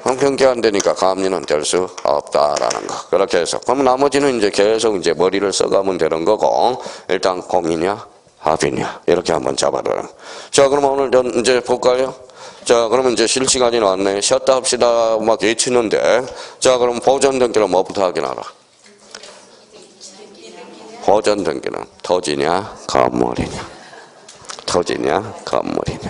그럼 등기가 안 되니까 가압류는 될 수 없다라는 거. 그렇게 해서. 그럼 나머지는 이제 계속 이제 머리를 써가면 되는 거고. 일단 공유냐? 합이냐 이렇게 한번 잡아둬라. 자, 그럼 오늘 이제 볼까요? 자, 그러면 이제 실시간이 나왔네. 쉬었다 합시다 막 외치는데. 자, 그럼 보전 등기는 뭐부터 확인하라? 보전 등기는 토지냐 건물이냐.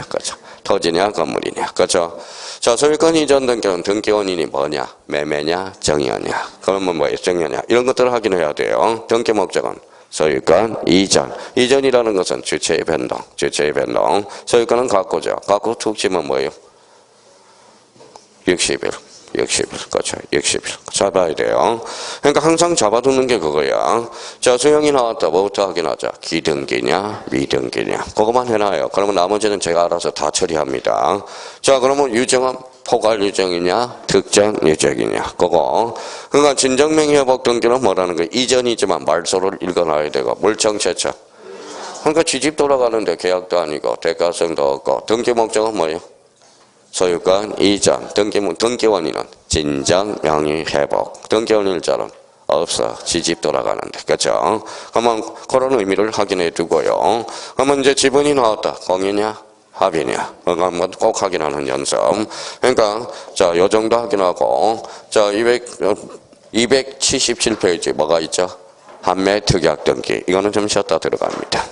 그죠? 토지냐 건물이냐. 그렇죠? 자, 소유권 이전 등기는 등기 원인이 뭐냐? 매매냐 정이냐. 그러면 뭐예요? 정이냐. 이런 것들을 확인해야 돼요. 등기 목적은 소유권 이전. 이전이라는 것은 주체의 변동. 주체의 변동. 소유권은 갖고죠. 갖고 툭 치면 뭐예요? 60일. 60일. 그렇죠. 60일. 잡아야 돼요. 그러니까 항상 잡아두는 게 그거야. 자, 수형이 나왔다. 뭐부터 확인하자. 기등기냐, 미등기냐. 그것만 해놔요. 그러면 나머지는 제가 알아서 다 처리합니다. 자, 그러면 유정은 포괄 유정이냐, 특정 유정이냐. 그거. 그러니까 진정명의회복 등기는 뭐라는 거야? 이전이지만 말소를 읽어놔야 되고. 물청채차. 그러니까 지집 돌아가는데 계약도 아니고 대가성도 없고. 등기 목적은 뭐예요? 소유권 이전. 등기 원인은 진정 명의 회복. 등기 원인 일자는 없어. 지집 돌아가는데. 그렇죠? 그러면 그런 의미를 확인해 두고요. 그러면 이제 지분이 나왔다. 공이냐? 합이냐? 그건 꼭 확인하는 연습. 그러니까 자, 요 정도 확인하고 자, 277페이지 뭐가 있죠? 판매 특약 등기. 이거는 좀 쉬었다 들어갑니다.